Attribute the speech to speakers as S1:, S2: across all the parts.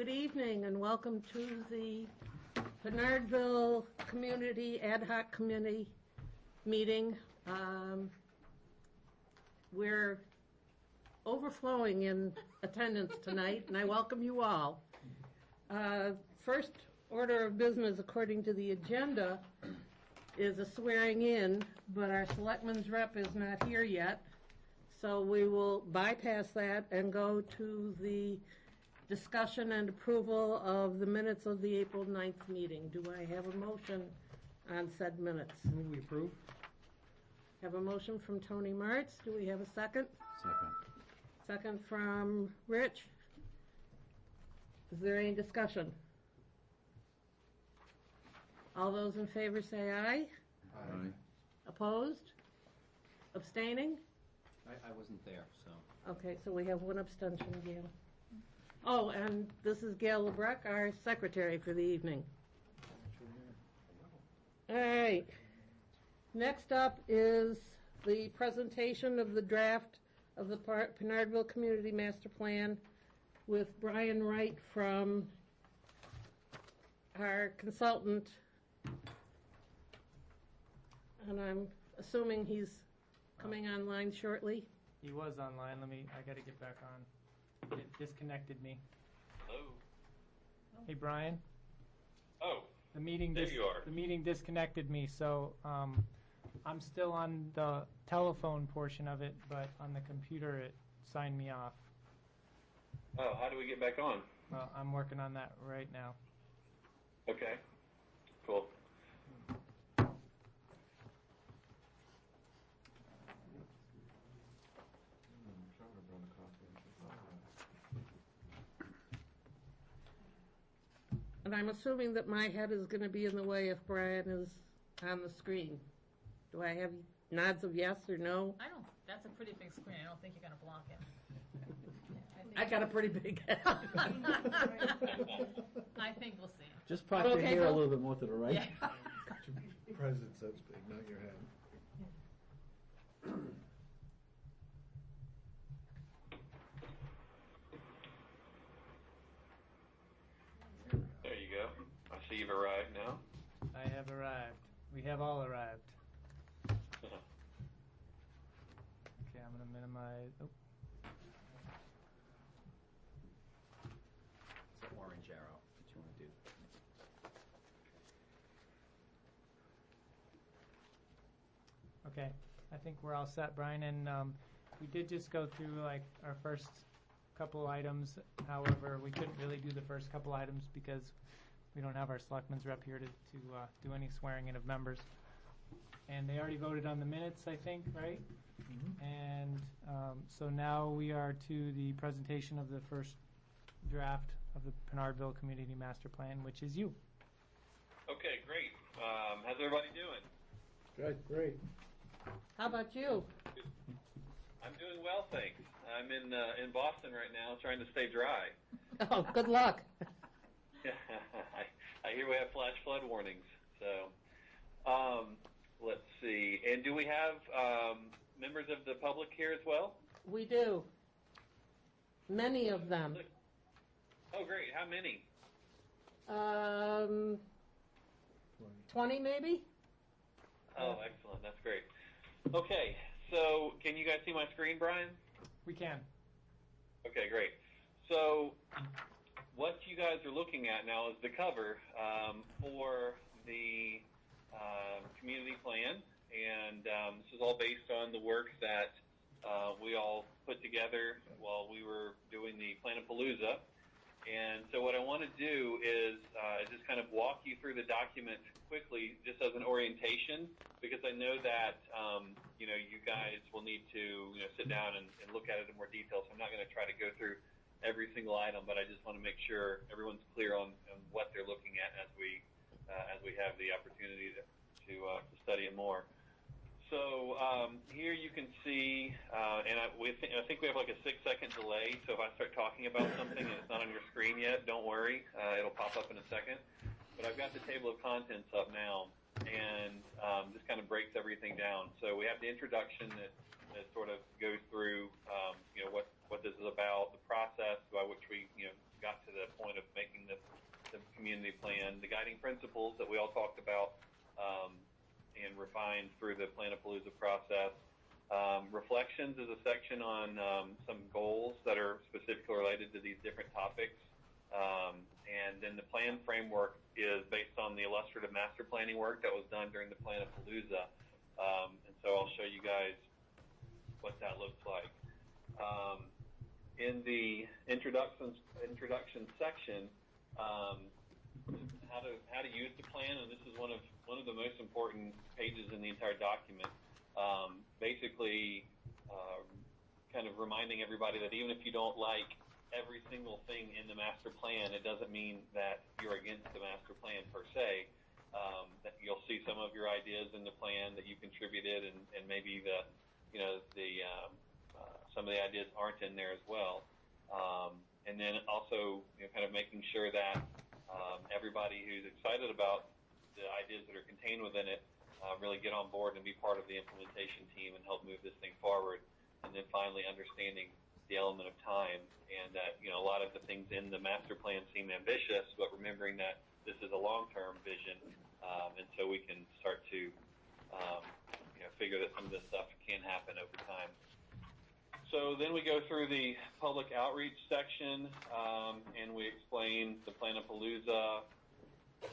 S1: Good evening and welcome to the Pinardville Community Ad Hoc Committee meeting. We're overflowing in attendance tonight, and I welcome you all. First order of business, according to the agenda, is a swearing in, but our selectman's rep is not here yet, so we will bypass that and go to the discussion and approval of the minutes of the April 9th meeting. Do I have a motion on said minutes?
S2: We approve.
S1: Have a motion from Tony Martz. Do we have a second?
S3: Second.
S1: Second from Rich. Is there any discussion? All those in favor say aye.
S3: Aye.
S1: Opposed? Abstaining?
S3: I wasn't there, so.
S1: Okay, so we have one abstention, Gail. Oh, and this is Gail LeBrecq, our secretary for the evening. All right. Next up is the presentation of the draft of the Pinardville Community Master Plan with Brian Wright from our consultant. And I'm assuming he's coming online shortly.
S2: He was online. I got to get back on. It disconnected me.
S4: Hello.
S2: Hey, Brian.
S4: Oh,
S2: The meeting
S4: there you are.
S2: The meeting disconnected me, so I'm still on the telephone portion of it, but on the computer it signed me off.
S4: Oh, how do we get back on?
S2: Well, I'm working on that right now.
S4: Okay, cool.
S1: And I'm assuming that my head is going to be in the way if Brian is on the screen. Do I have nods of yes or no?
S5: That's a pretty big screen. I don't think you're going to block him.
S1: I got a pretty big head.
S5: I think we'll see him.
S3: Just pop your hair a little bit more to the right.
S5: Yeah.
S6: Your presence that's big, not your head.
S4: There you go. I see you've arrived now.
S2: I have arrived. We have all arrived. Okay, I'm going to minimize. Oh.
S3: It's an orange arrow that you want to do.
S2: Okay, I think we're all set, Brian, and we did just go through like our first couple items. However, we couldn't really do the first couple items because we don't have our selectmen's rep here to do any swearing in of members. And they already voted on the minutes, I think, right? Mm-hmm. And so now we are to the presentation of the first draft of the Pinardville Community Master Plan, which is you.
S4: Okay, great. How's everybody doing?
S6: Good, great.
S1: How about you?
S4: I'm doing well, thanks. I'm in Boston right now, trying to stay dry.
S1: Oh, good luck.
S4: I hear we have flash flood warnings. So, let's see. And do we have members of the public here as well?
S1: We do. Many of them.
S4: Oh, great. How many?
S1: 20 maybe?
S4: Oh, excellent. That's great. Okay, so can you guys see my screen, Brian?
S2: We can.
S4: Okay, great. So what you guys are looking at now is the cover for the community plan, and this is all based on the work that we all put together while we were doing the Planapalooza. And so what I want to do is just kind of walk you through the document quickly, just as an orientation, because I know that you guys will need to sit down and look at it in more detail. So I'm not going to try to go through every single item, but I just want to make sure everyone's clear on what they're looking at as we have the opportunity to study it more. So here you can see, and I think we have like a 6-second delay, so if I start talking about something and it's not on your screen yet, don't worry. It'll pop up in a second. But I've got the table of contents up now, and just kind of breaks everything down. So we have the introduction that sort of goes through what this is about, the process by which we got to the point of guiding principles that we all talked about and refined through the Planapalooza process. Reflections is a section on some goals that are specifically related to these different topics. And then the plan framework is based on the illustrative master planning work that was done during the Planapalooza. And so I'll show you guys what that looks like. In the introduction section, how to use the plan, and this is one of the most important pages in the entire document. Basically, kind of reminding everybody that even if you don't like every single thing in the master plan, it doesn't mean that you're against the master plan per se. That you'll see some of your ideas in the plan that you contributed, and maybe some of the ideas aren't in there as well. And then also, kind of making sure that everybody who's excited about the ideas that are contained within it really get on board and be part of the implementation team and help move this thing forward. And then finally, understanding the element of time, and that a lot of the things in the master plan seem ambitious, but remembering that this is a long-term vision, and so we can start to figure that some of this stuff can happen over time. So then we go through the public outreach section, and we explain the Planapalooza.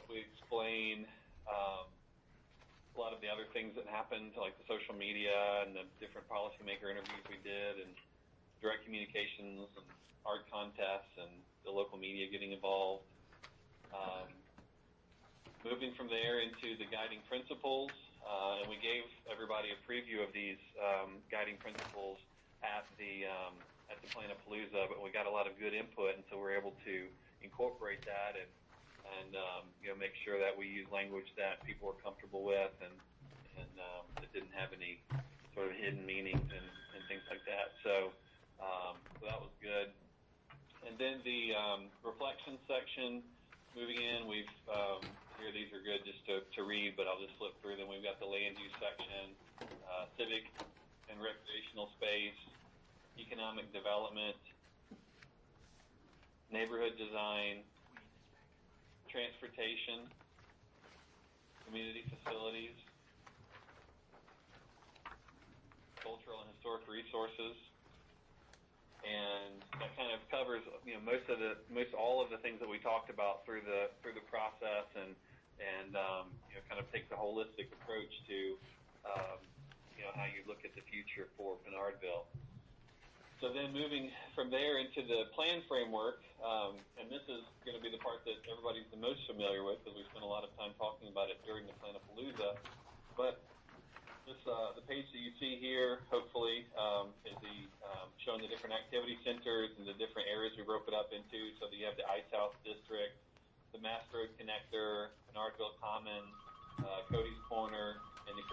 S4: We explain a lot of the other things that happened, like the social media and the different policymaker interviews we did, and direct communications and art contests and the local media getting involved. Moving from there into the guiding principles, and we gave everybody a preview of these guiding principles at the Planapalooza, but we got a lot of good input, and so we're able to incorporate that and make sure that we use language that people are comfortable with, and that didn't have any sort of hidden meanings and things like that. So that was good. And then the reflection section, moving in, we've here these are good just to read, but I'll just flip through them. We've got the land use section, civic and recreational space, economic development, neighborhood design, transportation, community facilities, cultural and historic resources, and that kind of covers most all of the things that we talked about through the process, and kind of takes a holistic approach to how you look at the future for Pinardville. So then moving from there into the plan framework, and this is going to be the part that everybody's the most familiar with, because we spent a lot of time talking about it during the Planapalooza. But this, the page that you see here, hopefully, is showing the different activity centers and the different areas we broke it up into. So that you have the Ice House District, the Mass Road Connector, Pinardville Commons, Cody's Corner, and the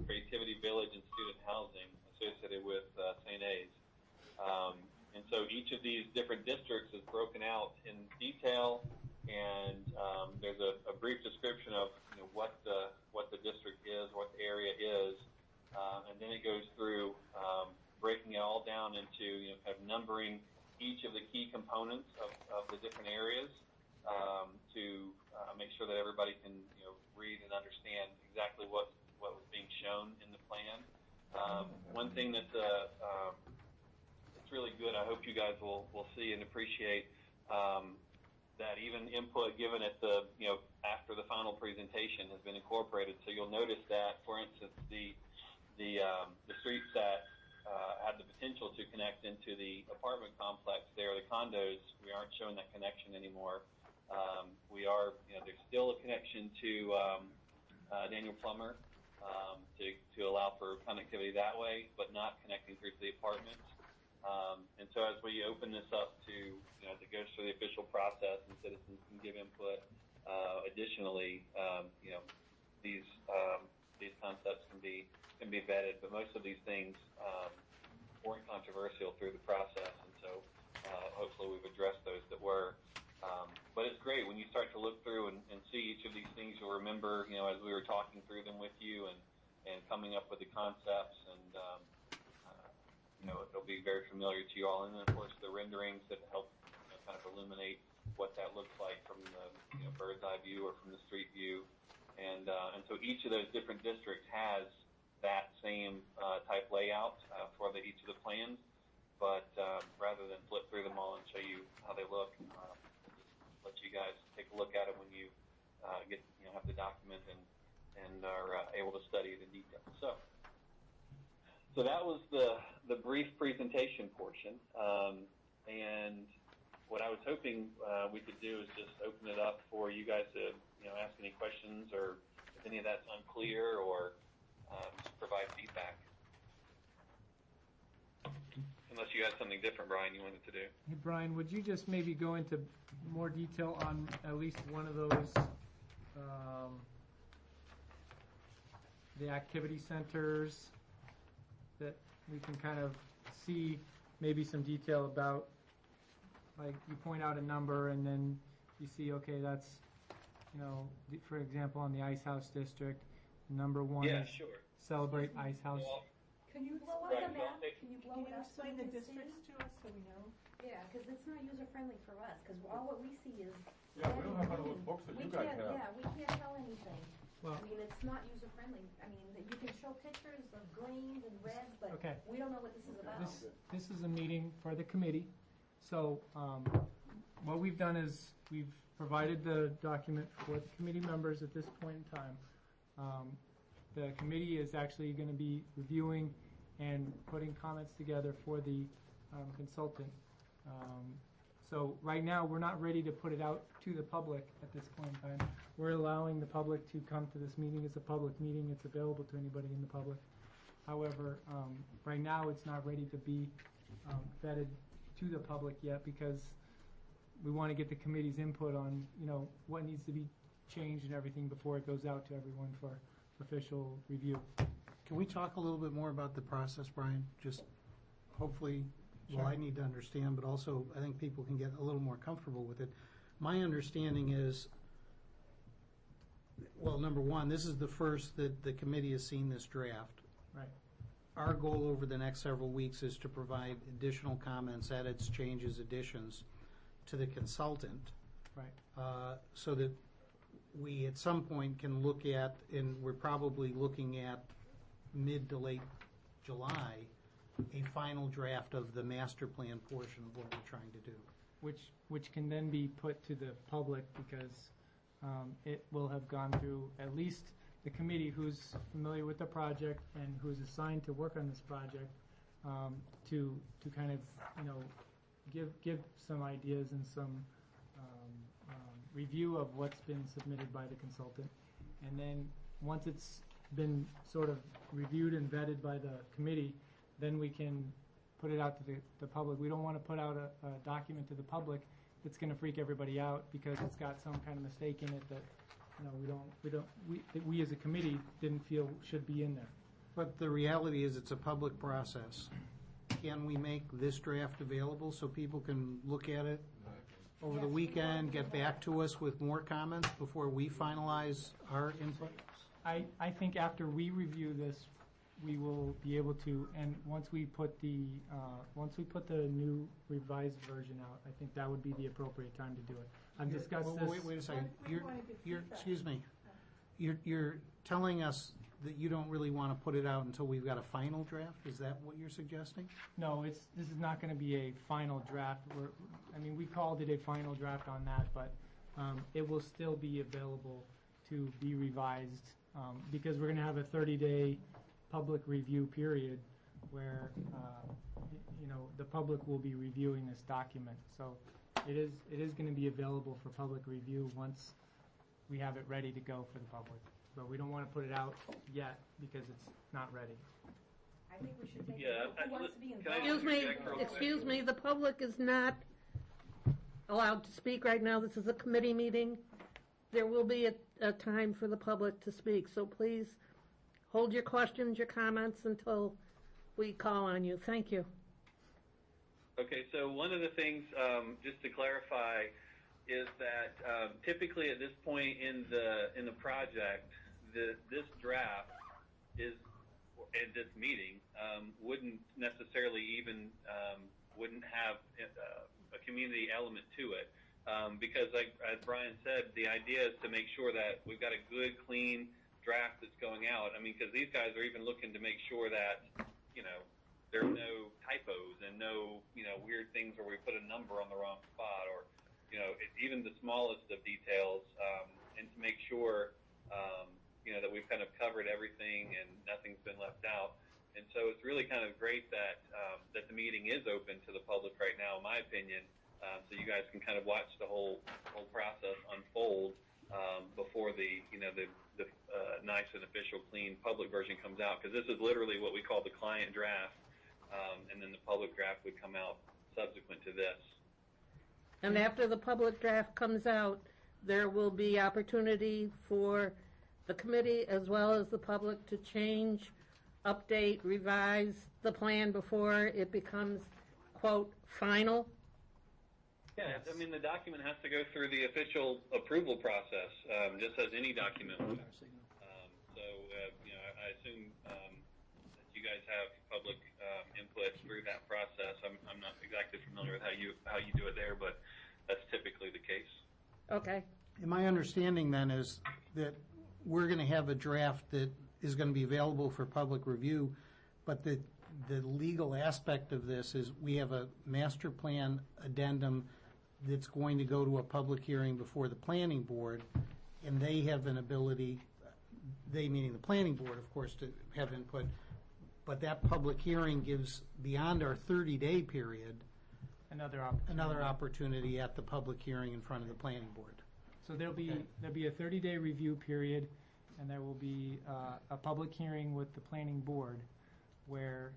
S4: Creativity Village and student housing associated with St. A's. And so each of these different districts is broken out in detail, and there's a brief description of what the district is, what the area is, and then it goes through breaking it all down into kind of numbering each of the key components of the different areas to make sure that everybody can read and understand exactly what was being shown in the plan. One thing that's it's really good, I hope you guys will see and appreciate that even input given at the after the final presentation has been incorporated. So you'll notice that, for instance, the streets that had the potential to connect into the apartment complex there, the condos, we aren't showing that connection anymore. We are, there's still a connection to Daniel Plummer to allow for connectivity that way, but not connecting through to the apartments. And so as we open this up to, as it goes through the official process and citizens can give input, additionally, these concepts can be vetted, but most of these things weren't controversial through the process, and so hopefully we've addressed those that were. But it's great when you start to look through and see each of these things. You'll remember, as we were talking through them with you and coming up with the concepts, and it'll be very familiar to you all. And then, of course, the renderings that help kind of illuminate what that looks like from the bird's eye view or from the street view, and so each of those different districts has that same type layout for each of the plans. But rather than flip through them all and show you how they look, let you guys take a look at it when you have the document and are able to study it in detail. So that was the brief presentation portion, and what I was hoping we could do is just open it up for you guys to ask any questions, or if any of that's unclear, or just provide feedback. Unless you had something different, Brian, you wanted to do.
S2: Hey, Brian, would you just maybe go into more detail on at least one of those, the activity centers, that we can kind of see maybe some detail about? Like, you point out a number and then you see, okay, that's, for example, on the Ice House District, number one
S4: Yeah,
S2: is
S4: sure.
S2: Celebrate Ice House.
S4: Well,
S7: Can you blow
S4: Right,
S7: up the
S4: well,
S7: map?
S4: it-
S7: Can you
S8: Can
S7: blow
S8: you
S7: it up so
S8: explain
S7: we
S8: the
S7: can see?
S8: districts to us so we know?
S7: Yeah, because it's not user-friendly for us, because all what we see is.
S9: Yeah, we don't have one of those books that you guys have.
S7: Yeah, we can't tell anything.
S2: Well-
S7: I mean, it's not user-friendly. I mean, you can show pictures of greens and reds, but
S2: Okay.
S7: we don't know what this is about.
S2: This is a meeting for the committee. So what we've done is we've provided the document for the committee members at this point in time. The committee is actually going to be reviewing and putting comments together for the consultant. So right now, we're not ready to put it out to the public at this point in time. We're allowing the public to come to this meeting. It's a public meeting. It's available to anybody in the public. However, right now, it's not ready to be vetted to the public yet, because we want to get the committee's input on, what needs to be changed and everything before it goes out to everyone for official review.
S10: Can we talk a little bit more about the process, Brian? Just hopefully, well, I need to understand, but also I think people can get a little more comfortable with it. My understanding is, well, number one, this is the first that the committee has seen this draft.
S2: Right.
S10: Our goal over the next several weeks is to provide additional comments, edits, changes, additions to the consultant.
S2: Right.
S10: So that we at some point can look at, and we're probably looking at mid to late July, a final draft of the master plan portion of what we're trying to do.
S2: Which can then be put to the public, because it will have gone through at least the committee who's familiar with the project and who's assigned to work on this project, to kind of give some ideas and some review of what's been submitted by the consultant. And then once it's been sort of reviewed and vetted by the committee, then we can put it out to the public. We don't want to put out a document to the public that's going to freak everybody out because it's got some kind of mistake in it that we as a committee didn't feel should be in there.
S10: But the reality is it's a public process. Can we make this draft available so people can look at it over the weekend, get back to us with more comments before we finalize our input?
S2: I think after we review this, we will be able to, and once we put the new revised version out, I think that would be the appropriate time to do it. I've discussed this.
S10: Wait a second.
S8: We wanna get feedback.
S10: Excuse me. You're telling us that you don't really want to put it out until we've got a final draft? Is that what you're suggesting?
S2: No, this is not going to be a final draft. We called it a final draft on that, but it will still be available to be revised, because we're going to have a 30-day public review period where the public will be reviewing this document. So it is going to be available for public review once we have it ready to go for the public. But we don't want to put it out yet because it's not ready.
S7: I think we should make,
S4: Yeah,
S7: who wants to be
S4: can I
S7: involved?
S1: Excuse me, the public is not allowed to speak right now. This is a committee meeting. There will be a time for the public to speak, so please hold your questions, your comments until we call on you. Thank you.
S4: Okay, so one of the things, just to clarify, is that typically at this point in the project, this draft is, and this meeting wouldn't necessarily even wouldn't have a community element to it. because like, as Brian said, the idea is to make sure that we've got a good, clean draft that's going out. I mean, because these guys are even looking to make sure that, there are no typos and no, weird things where we put a number on the wrong spot or, even the smallest of details, and to make sure, that we've kind of covered everything and nothing's been left out. And so it's really kind of great that that the meeting is open to the public right now, in my opinion, so you guys can kind of watch the whole process unfold before the nice and official, clean public version comes out. Because this is literally what we call the client draft, and then the public draft would come out subsequent to this.
S1: And after the public draft comes out, there will be opportunity for the committee as well as the public to change, update, revise the plan before it becomes, quote, final?
S4: Yeah, I mean, the document has to go through the official approval process, just as any document would. So, I assume that you guys have public input through that process. I'm not exactly familiar with how you do it there, but that's typically the case.
S1: Okay.
S10: And my understanding then is that we're going to have a draft that is going to be available for public review, but the legal aspect of this is we have a master plan addendum that's going to go to a public hearing before the planning board, and they have an ability, they meaning the planning board, of course, to have input, but that public hearing gives, beyond our 30-day period, another opportunity at the public hearing in front of the planning board.
S2: So there'll be a 30-day review period, and there will be a public hearing with the planning board where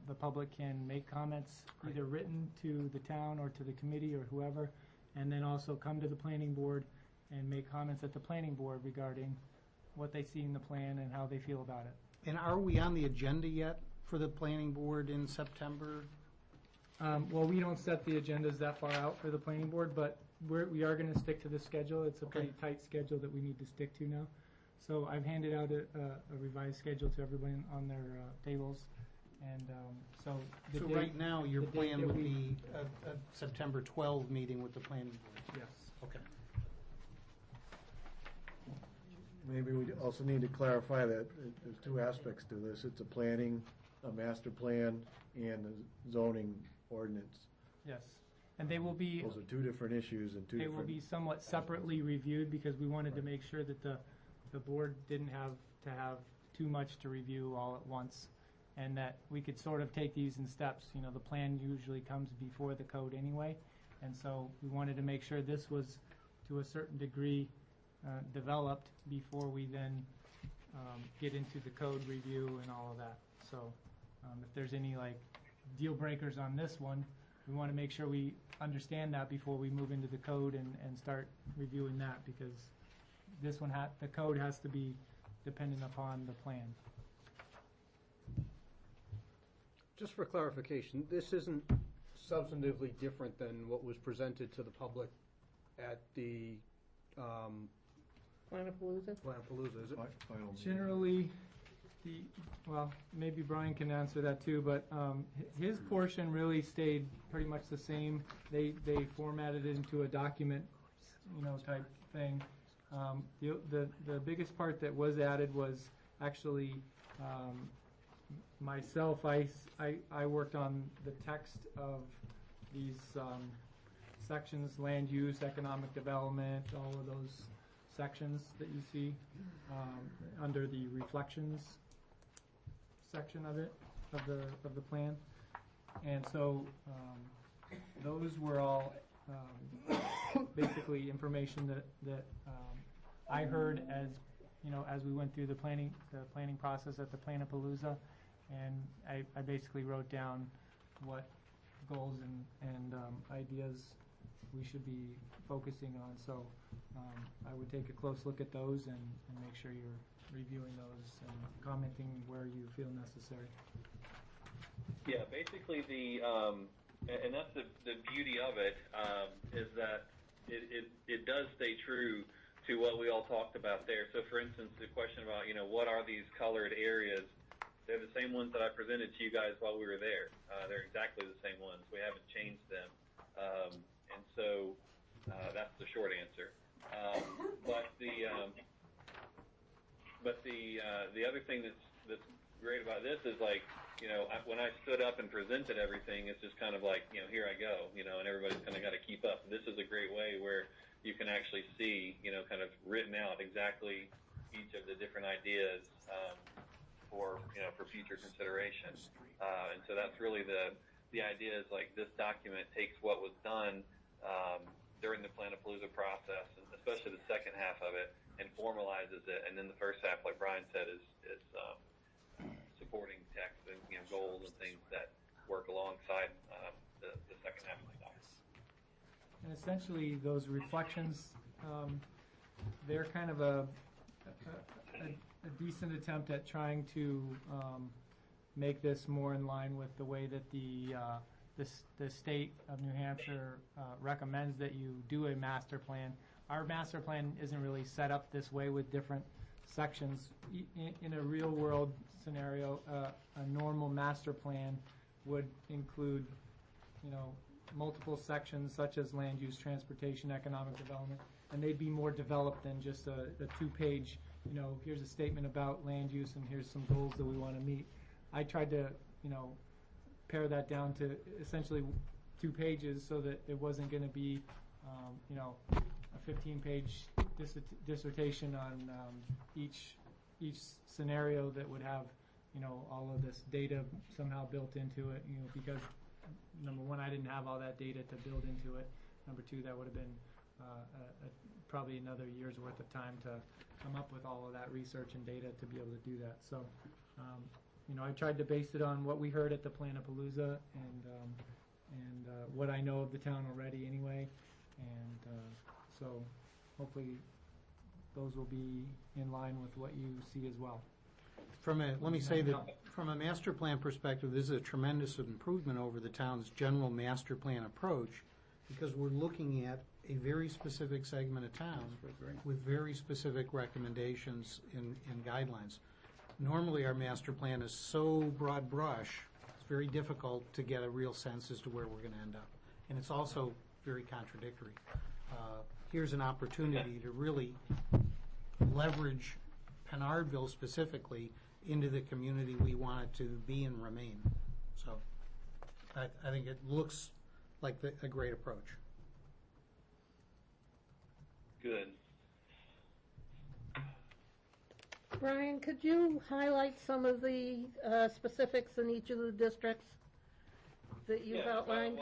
S2: the public can make comments, either written to the town or to the committee or whoever, and then also come to the planning board and make comments at the planning board regarding what they see in the plan and how they feel about it.
S10: And are we on the agenda yet for the planning board in September?
S2: Well, we don't set the agendas that far out for the planning board, but we are going to stick to the schedule. It's a pretty tight schedule that we need to stick to now. So I've handed out a revised schedule to everyone on their tables. And so
S10: right now, your plan would be a September 12 meeting with the planning board?
S2: Yes.
S10: Okay.
S6: Maybe we also need to clarify that there's two aspects to this. It's a planning, a master plan, and a zoning ordinance.
S2: Yes. And they will be...
S6: Those are two different issues and two different...
S2: They will be somewhat separately reviewed because we wanted to make sure that the board didn't have to have too much to review all at once, and that we could sort of take these in steps. The plan usually comes before the code anyway, and so we wanted to make sure this was, to a certain degree, developed before we then get into the code review and all of that. So if there's any deal breakers on this one, we want to make sure we understand that before we move into the code and start reviewing that, because this one the code has to be dependent upon the plan.
S11: Just for clarification, this isn't substantively different than what was presented to the public at the
S1: Planapalooza?
S11: Planapalooza, is it?
S6: Final
S2: Generally, well, maybe Brian can answer that too, but his portion really stayed pretty much the same. They formatted it into a document, type thing. The biggest part that was added was actually myself. I worked on the text of these sections: land use, economic development, all of those sections that you see under the reflections section of it, of the plan. And so those were all basically information that I heard as we went through the planning process at the Planapalooza, and I basically wrote down what goals and ideas we should be focusing on. So I would take a close look at those and make sure you're reviewing those and commenting where you feel necessary.
S4: Yeah, basically and that's the beauty of it, is that it does stay true to what we all talked about there. So for instance, the question about, what are these colored areas? They're the same ones that I presented to you guys while we were there. They're exactly the same ones. We haven't changed them. And so that's thing that's great about this is like, when I stood up and presented everything, it's just kind of like, here I go, and everybody's kind of got to keep up. This is a great way where you can actually see, kind of written out exactly each of the different ideas for future consideration. And so that's really the idea is like this document takes what was done during the Planapalooza process, and especially the second half of it, and formalizes it. And then the first half, like Brian said, is supporting text and goals and things that work alongside the second half of the document.
S2: And essentially, those reflections, they're kind of a decent attempt at trying to make this more in line with the way that the state of New Hampshire recommends that you do a master plan. Our master plan isn't really set up this way with different sections. In a real world scenario, a normal master plan would include, multiple sections such as land use, transportation, economic development, and they'd be more developed than just a two-page, here's a statement about land use and here's some goals that we want to meet. I tried to, pare that down to essentially 2 pages so that it wasn't going to be, a 15-page dissertation on each scenario that would have, all of this data somehow built into it, because number one, I didn't have all that data to build into it. Number two, that would have been probably another year's worth of time to come up with all of that research and data to be able to do that. So, I tried to base it on what we heard at the Planapalooza and what I know of the town already anyway. And so hopefully those will be in line with what you see as well.
S10: Let me say that from a master plan perspective, this is a tremendous improvement over the town's general master plan approach, because we're looking at a very specific segment of town with very specific recommendations and guidelines. Normally, our master plan is so broad brush, it's very difficult to get a real sense as to where we're going to end up. And it's also very contradictory. Here's an opportunity to really leverage Pinardville specifically into the community we want it to be and remain. So I think it looks like a great approach.
S4: Good.
S1: Brian, could you highlight some of the specifics in each of the districts that you've outlined?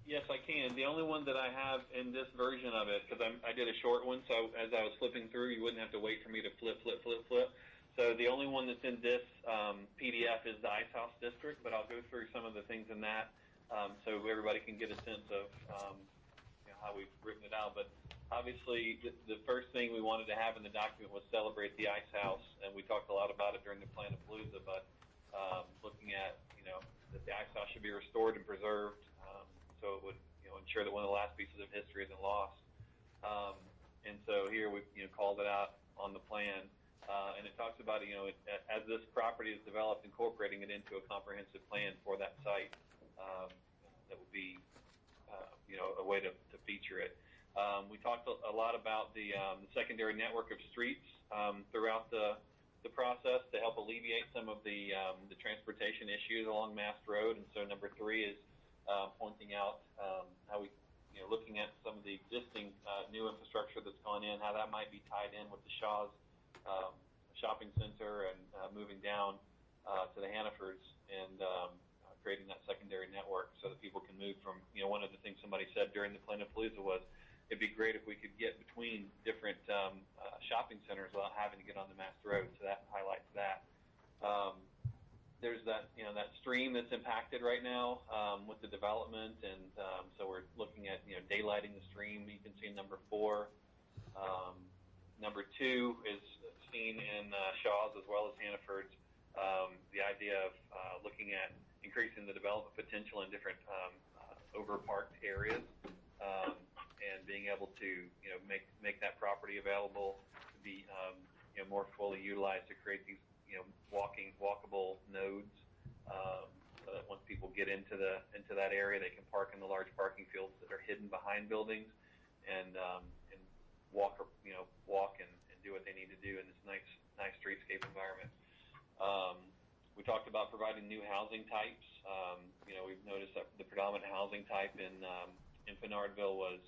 S4: Yes, I can. The only one that I have in this version of it, because I did a short one, so as I was flipping through, you wouldn't have to wait for me to flip. So the only one that's in this PDF is the Ice House District, but I'll go through some of the things in that so everybody can get a sense of how we've written it out. But obviously, the first thing we wanted to have in the document was celebrate the Ice House, and we talked a lot about it during the Planapalooza, but looking at, that the Ice House should be restored and preserved, so it would, ensure that one of the last pieces of history isn't lost. And so here we've, called it out on the plan, and it talks about, as this property is developed, incorporating it into a comprehensive plan for that site. That would be, a way to feature it. We talked a lot about the secondary network of streets throughout the process to help alleviate some of the transportation issues along Mast Road. And so number 3 is pointing out how we, looking at some of the existing new infrastructure that's gone in, how that might be tied in with the Shaw's shopping center and moving down to the Hannafords and creating that secondary network so that people can move from, one of the things somebody said during the Planapalooza was, it'd be great if we could get between different shopping centers without having to get on the Mast Road. So that highlights that. There's that, that stream that's impacted right now with the development, and so we're looking at, daylighting the stream. You can see number 4. Number 2 is seen in Shaw's as well as Hannaford's. The idea of looking at increasing the development potential in different overparked areas. And being able to, make that property available to be, more fully utilized to create these, walkable nodes, so that once people get into that area, they can park in the large parking fields that are hidden behind buildings, and walk and do what they need to do in this nice nice streetscape environment. We talked about providing new housing types. We've noticed that the predominant housing type in Pinardville was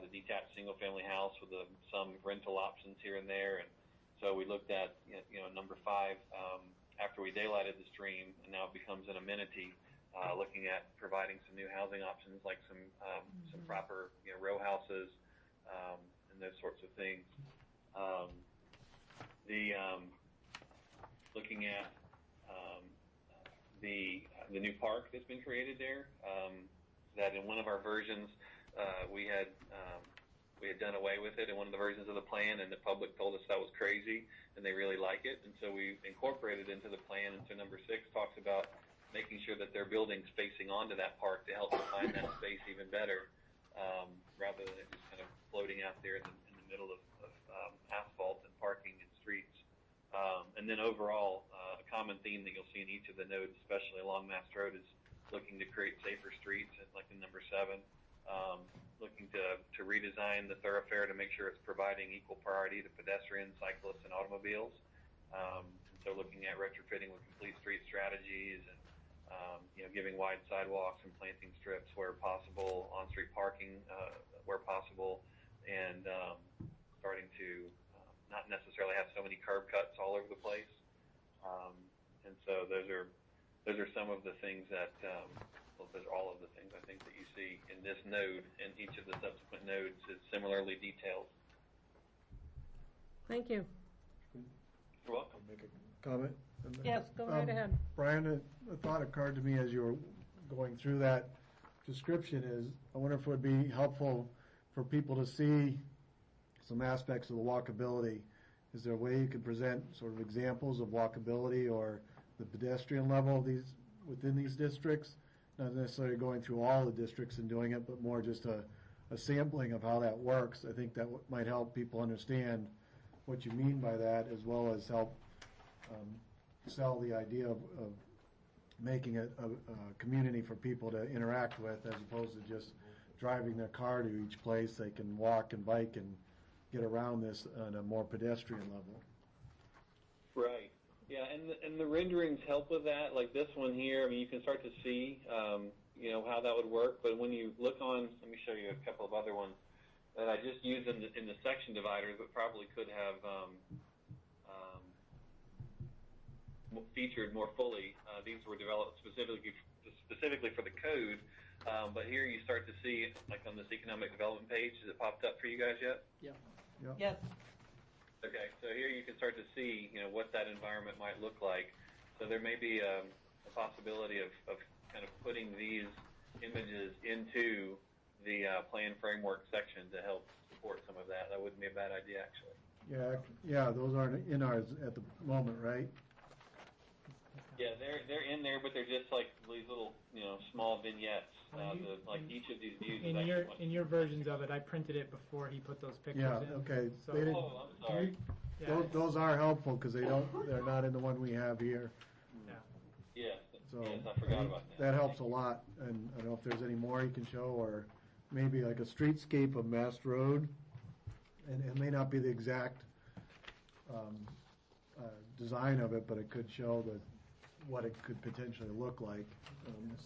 S4: the detached single-family house with some rental options here and there. And so we looked at, number 5 after we daylighted the stream, and now it becomes an amenity, looking at providing some new housing options like some proper row houses and those sorts of things. Looking at the new park that's been created there, that in one of our versions we had done away with it in one of the versions of the plan, and the public told us that was crazy, and they really like it, and so we incorporated into the plan. And so number 6 talks about making sure that there are buildings facing onto that park to help define that space even better, rather than it just kind of floating out there in the middle of asphalt and parking and streets. And then overall, a common theme that you'll see in each of the nodes, especially along Mass Road, is looking to create safer streets, like in number 7. Looking to redesign the thoroughfare to make sure it's providing equal priority to pedestrians, cyclists, and automobiles. And so looking at retrofitting with complete street strategies and giving wide sidewalks and planting strips where possible, on-street parking where possible, and starting to not necessarily have so many curb cuts all over the place. And so those are some of the things that, those are all of the things I think that you see in this node, and each of the subsequent nodes is similarly detailed.
S1: Thank you.
S4: You're welcome.
S6: Make a comment?
S1: Yes, go right ahead.
S6: Brian, a thought occurred to me as you were going through that description is, I wonder if it would be helpful for people to see some aspects of the walkability. Is there a way you could present sort of examples of walkability or the pedestrian level of within these districts? Not necessarily going through all the districts and doing it, but more just a sampling of how that works. I think that might help people understand what you mean by that, as well as help sell the idea of making it a community for people to interact with, as opposed to just driving their car to each place. They can walk and bike and get around this on a more pedestrian level.
S4: Right. Yeah, and the renderings help with that. Like this one here, I mean, you can start to see, how that would work. But when you look on, let me show you a couple of other ones that I just used in the section dividers, but probably could have featured more fully. These were developed specifically for the code. But here you start to see, like on this economic development page, has it popped up for you guys yet?
S10: Yeah.
S6: Yep.
S1: Yes.
S4: Okay, so here you can start to see, what that environment might look like. So there may be a possibility of kind of putting these images into the plan framework section to help support some of that. That wouldn't be a bad idea, actually.
S6: Yeah, those aren't in ours at the moment, right?
S4: Yeah, they're in there, but they're just like these little, small vignettes. Each of these views.
S2: In your versions of it, I printed it before he put those pictures
S6: Yeah,
S2: in.
S6: okay.
S2: So,
S6: They didn't-
S4: I'm sorry.
S2: yeah,
S6: Those are helpful because they're not in the one we have here.
S4: Yes,
S6: So
S4: yes, I forgot about that.
S6: That helps a lot, and I don't know if there's any more you can show, or maybe like a streetscape of Mass Road, and it may not be the exact design of it, but it could show what it could potentially look like.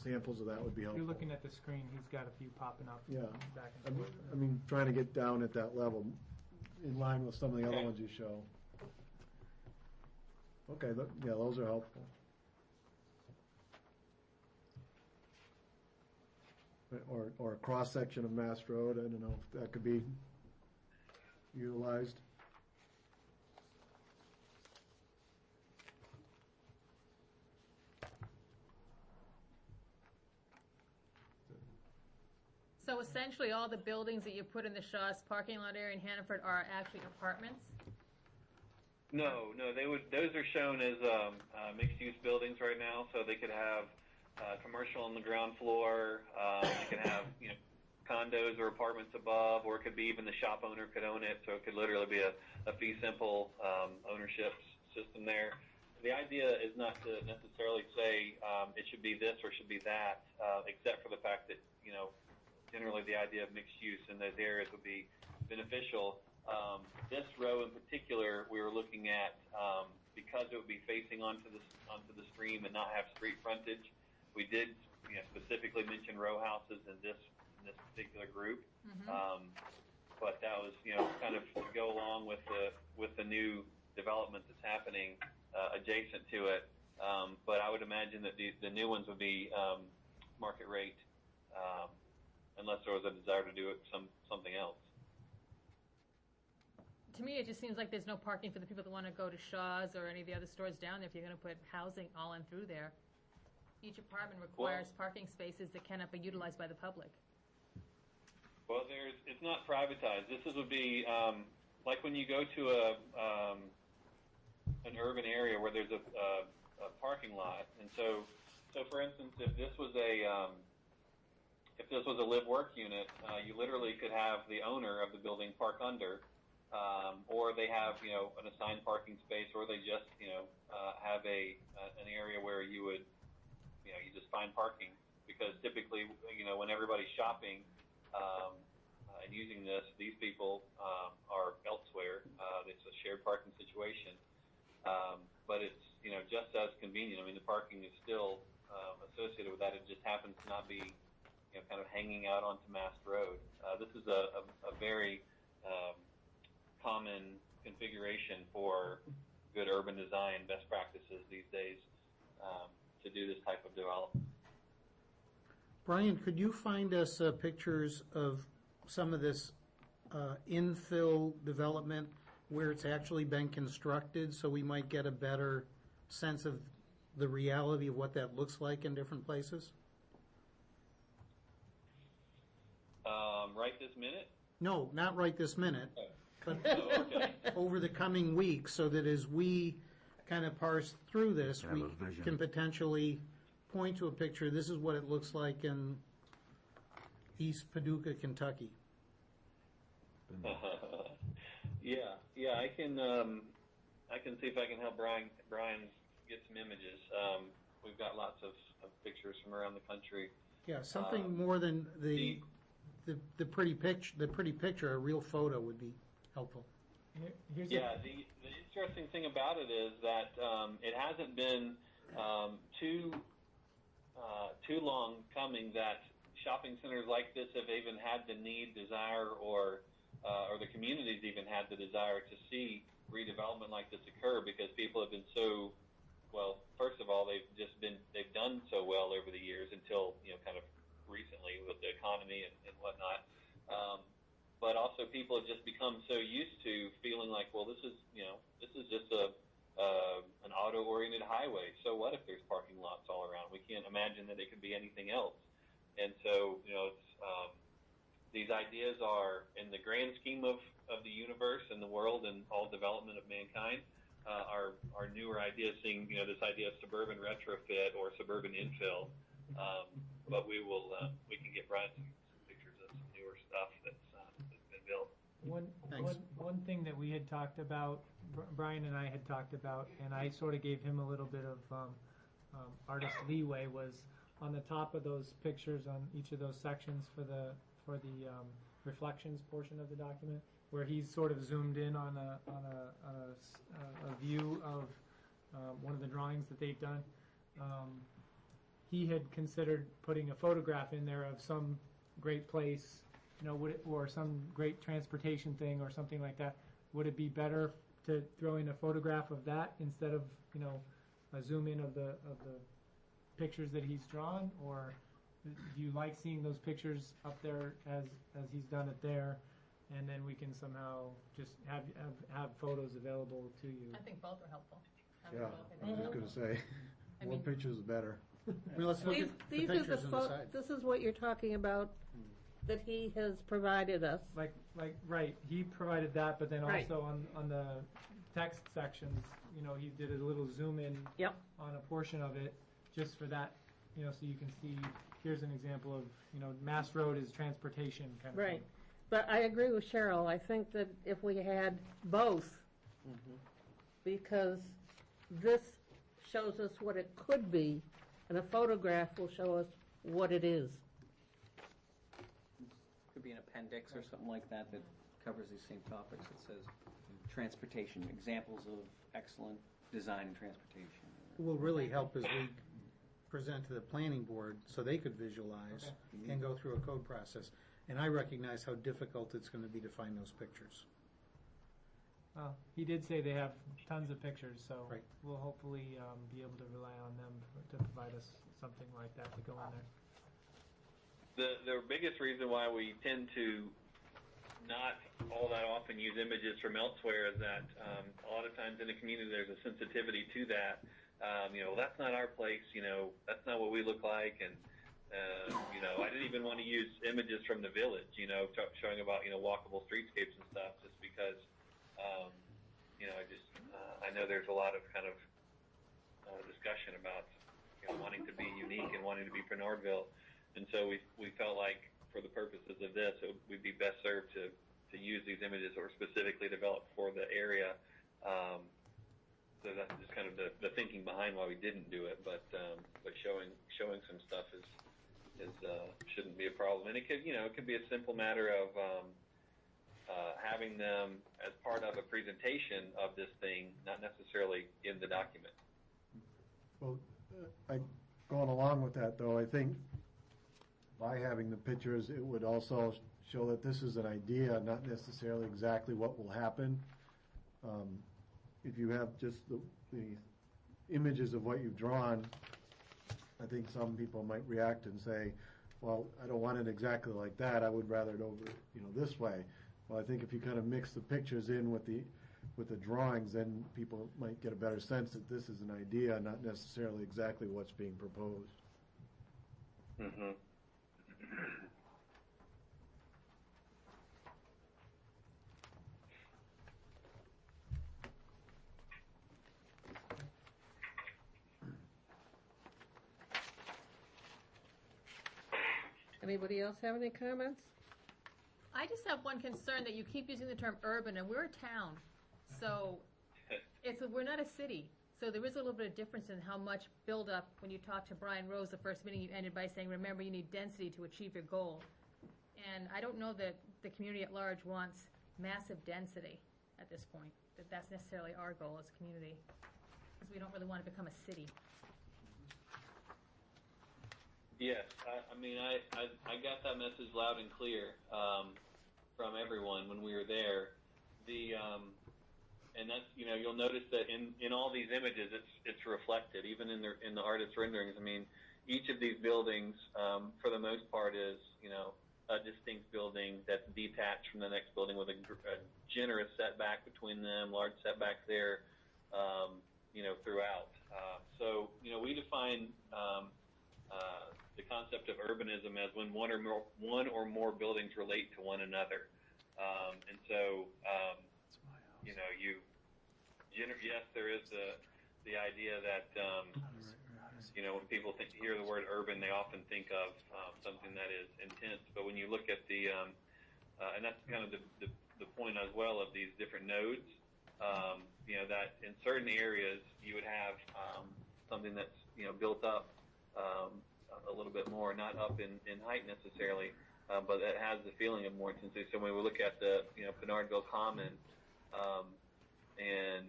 S6: Samples of that would be
S2: if
S6: helpful.
S2: you're looking at the screen, he's got a few popping up.
S6: Yeah.
S2: Back and forth.
S6: I mean, trying to get down at that level, in line with some of the other ones you show. Okay, yeah, those are helpful. Or a cross-section of Mass Road, I don't know if that could be utilized.
S5: So essentially, all the buildings that you put in the Shaw's parking lot area in Hannaford are actually apartments?
S4: No, those are shown as mixed-use buildings right now, so they could have commercial on the ground floor. They could have, condos or apartments above, or it could be even the shop owner could own it, so it could literally be a fee simple ownership system there. The idea is not to necessarily say it should be this or should be that, except for the fact that, generally the idea of mixed use in those areas would be beneficial. This row in particular, we were looking at because it would be facing onto the stream and not have street frontage. We did specifically mention row houses in this particular group, but that was kind of to go along with the new development that's happening adjacent to it. But I would imagine that the new ones would be market rate, unless there was a desire to do it something else.
S5: To me, it just seems like there's no parking for the people that want to go to Shaw's or any of the other stores down there if you're going to put housing all in through there. Each apartment requires parking spaces that cannot be utilized by the public.
S4: Well, it's not privatized. This would be like when you go to an urban area where there's a parking lot, and so for instance, if this was a live-work unit, you literally could have the owner of the building park under. Or they have, an assigned parking space, or they just, have an area where you would, you just find parking. Because typically, when everybody's shopping and using this, these people are elsewhere. It's a shared parking situation. But it's, just as convenient. I mean, the parking is still associated with that. It just happens to not be, kind of hanging out onto Mast Road. This is a very common configuration for good urban design best practices these days to do this type of development.
S10: Brian, could you find us pictures of some of this infill development where it's actually been constructed, so we might get a better sense of the reality of what that looks like in different places?
S4: Right this minute?
S10: No, not right this minute. But
S4: okay.
S10: over the coming weeks, so that as we kind of parse through this, we can potentially point to a picture. This is what it looks like in East Paducah, Kentucky.
S4: Yeah, I can see if I can help Brian get some images. We've got lots of pictures from around the country.
S10: Yeah, something more than the pretty picture. A real photo would be helpful.
S4: The interesting thing about it is that it hasn't been too long coming that shopping centers like this have even had the need, desire, or the communities even had the desire to see redevelopment like this occur, because people have been so well. First of all, they've done so well over the years until kind of recently with the economy and whatnot. But also people have just become so used to feeling like, well, this is just an auto-oriented highway. So what if there's parking lots all around? We can't imagine that it could be anything else. And so, it's, these ideas are, in the grand scheme of the universe and the world and all development of mankind, are newer ideas, seeing, this idea of suburban retrofit or suburban infill. But we can get Brian some pictures of some newer stuff that's been built.
S2: One thing that we had talked about, Brian and I had talked about, and I sort of gave him a little bit of artist leeway, was on the top of those pictures on each of those sections for the reflections portion of the document, where he's sort of zoomed in on a view of one of the drawings that they've done. He had considered putting a photograph in there of some great place, or some great transportation thing or something like that. Would it be better to throw in a photograph of that instead of, a zoom in of the pictures that he's drawn? Or do you like seeing those pictures up there as he's done it there, and then we can somehow just have photos available to you?
S5: I think both are helpful.
S6: Yeah, I was just going to say, more pictures is better.
S10: Let's look at the pictures on the side.
S1: This is what you're talking about that he has provided us.
S2: Right, he provided that, but then
S1: Right.
S2: also on the text sections, he did a little zoom in on a portion of it just for that, so you can see, here's an example of, Mass Road is transportation kind of
S1: Right.
S2: thing.
S1: But I agree with Cheryl. I think that if we had both, because this shows us what it could be, and a photograph will show us what it is.
S3: Could be an appendix or something like that covers these same topics. It says transportation, examples of excellent design in transportation.
S10: It will really help as we present to the planning board so they could visualize and go through a code process. And I recognize how difficult it's going to be to find those pictures.
S2: Well, he did say they have tons of pictures, so
S10: Right.
S2: we'll hopefully be able to rely on them to provide us something like that to go in there.
S4: The biggest reason why we tend to not all that often use images from elsewhere is that a lot of times in the community there's a sensitivity to that. That's not our place, that's not what we look like, and I didn't even want to use images from the village, showing about walkable streetscapes and stuff, just because I know there's a lot of kind of discussion about wanting to be unique and wanting to be Pinardville, and so we felt like for the purposes of this, we'd be best served to use these images that were specifically developed for the area. So that's just kind of the thinking behind why we didn't do it, but showing some stuff is shouldn't be a problem. And it could be a simple matter of having them as part of a presentation of this thing, not necessarily in the document.
S6: Well, going along with that, though, I think by having the pictures, it would also show that this is an idea, not necessarily exactly what will happen. If you have just the images of what you've drawn, I think some people might react and say, well, I don't want it exactly like that. I would rather it over, this way. Well, I think if you kind of mix the pictures in with the drawings, then people might get a better sense that this is an idea, not necessarily exactly what's being proposed.
S4: Mm-hmm.
S1: Anybody else have any comments?
S5: I just have one concern that you keep using the term urban, and we're a town, so we're not a city. So there is a little bit of difference in how much build-up. When you talked to Brian Rose, the first meeting, you ended by saying, remember, you need density to achieve your goal. And I don't know that the community at large wants massive density at this point, that that's necessarily our goal as a community, because we don't really want to become a city.
S4: Yes, I got that message loud and clear from everyone when we were there. And that's you'll notice that in all these images it's reflected, even in the artist renderings. I mean, each of these buildings for the most part is a distinct building that's detached from the next building with a generous setback between them, large setbacks there, throughout. So we define the concept of urbanism as when one or more buildings relate to one another, and so yes, there is the idea that when people hear the word urban, they often think of something that is intense. But when you look at and that's kind of the point as well of these different nodes, that in certain areas you would have something that's built up a little bit more, not up in height necessarily, but it has the feeling of more intensity. So when we look at the Pinardville Common, and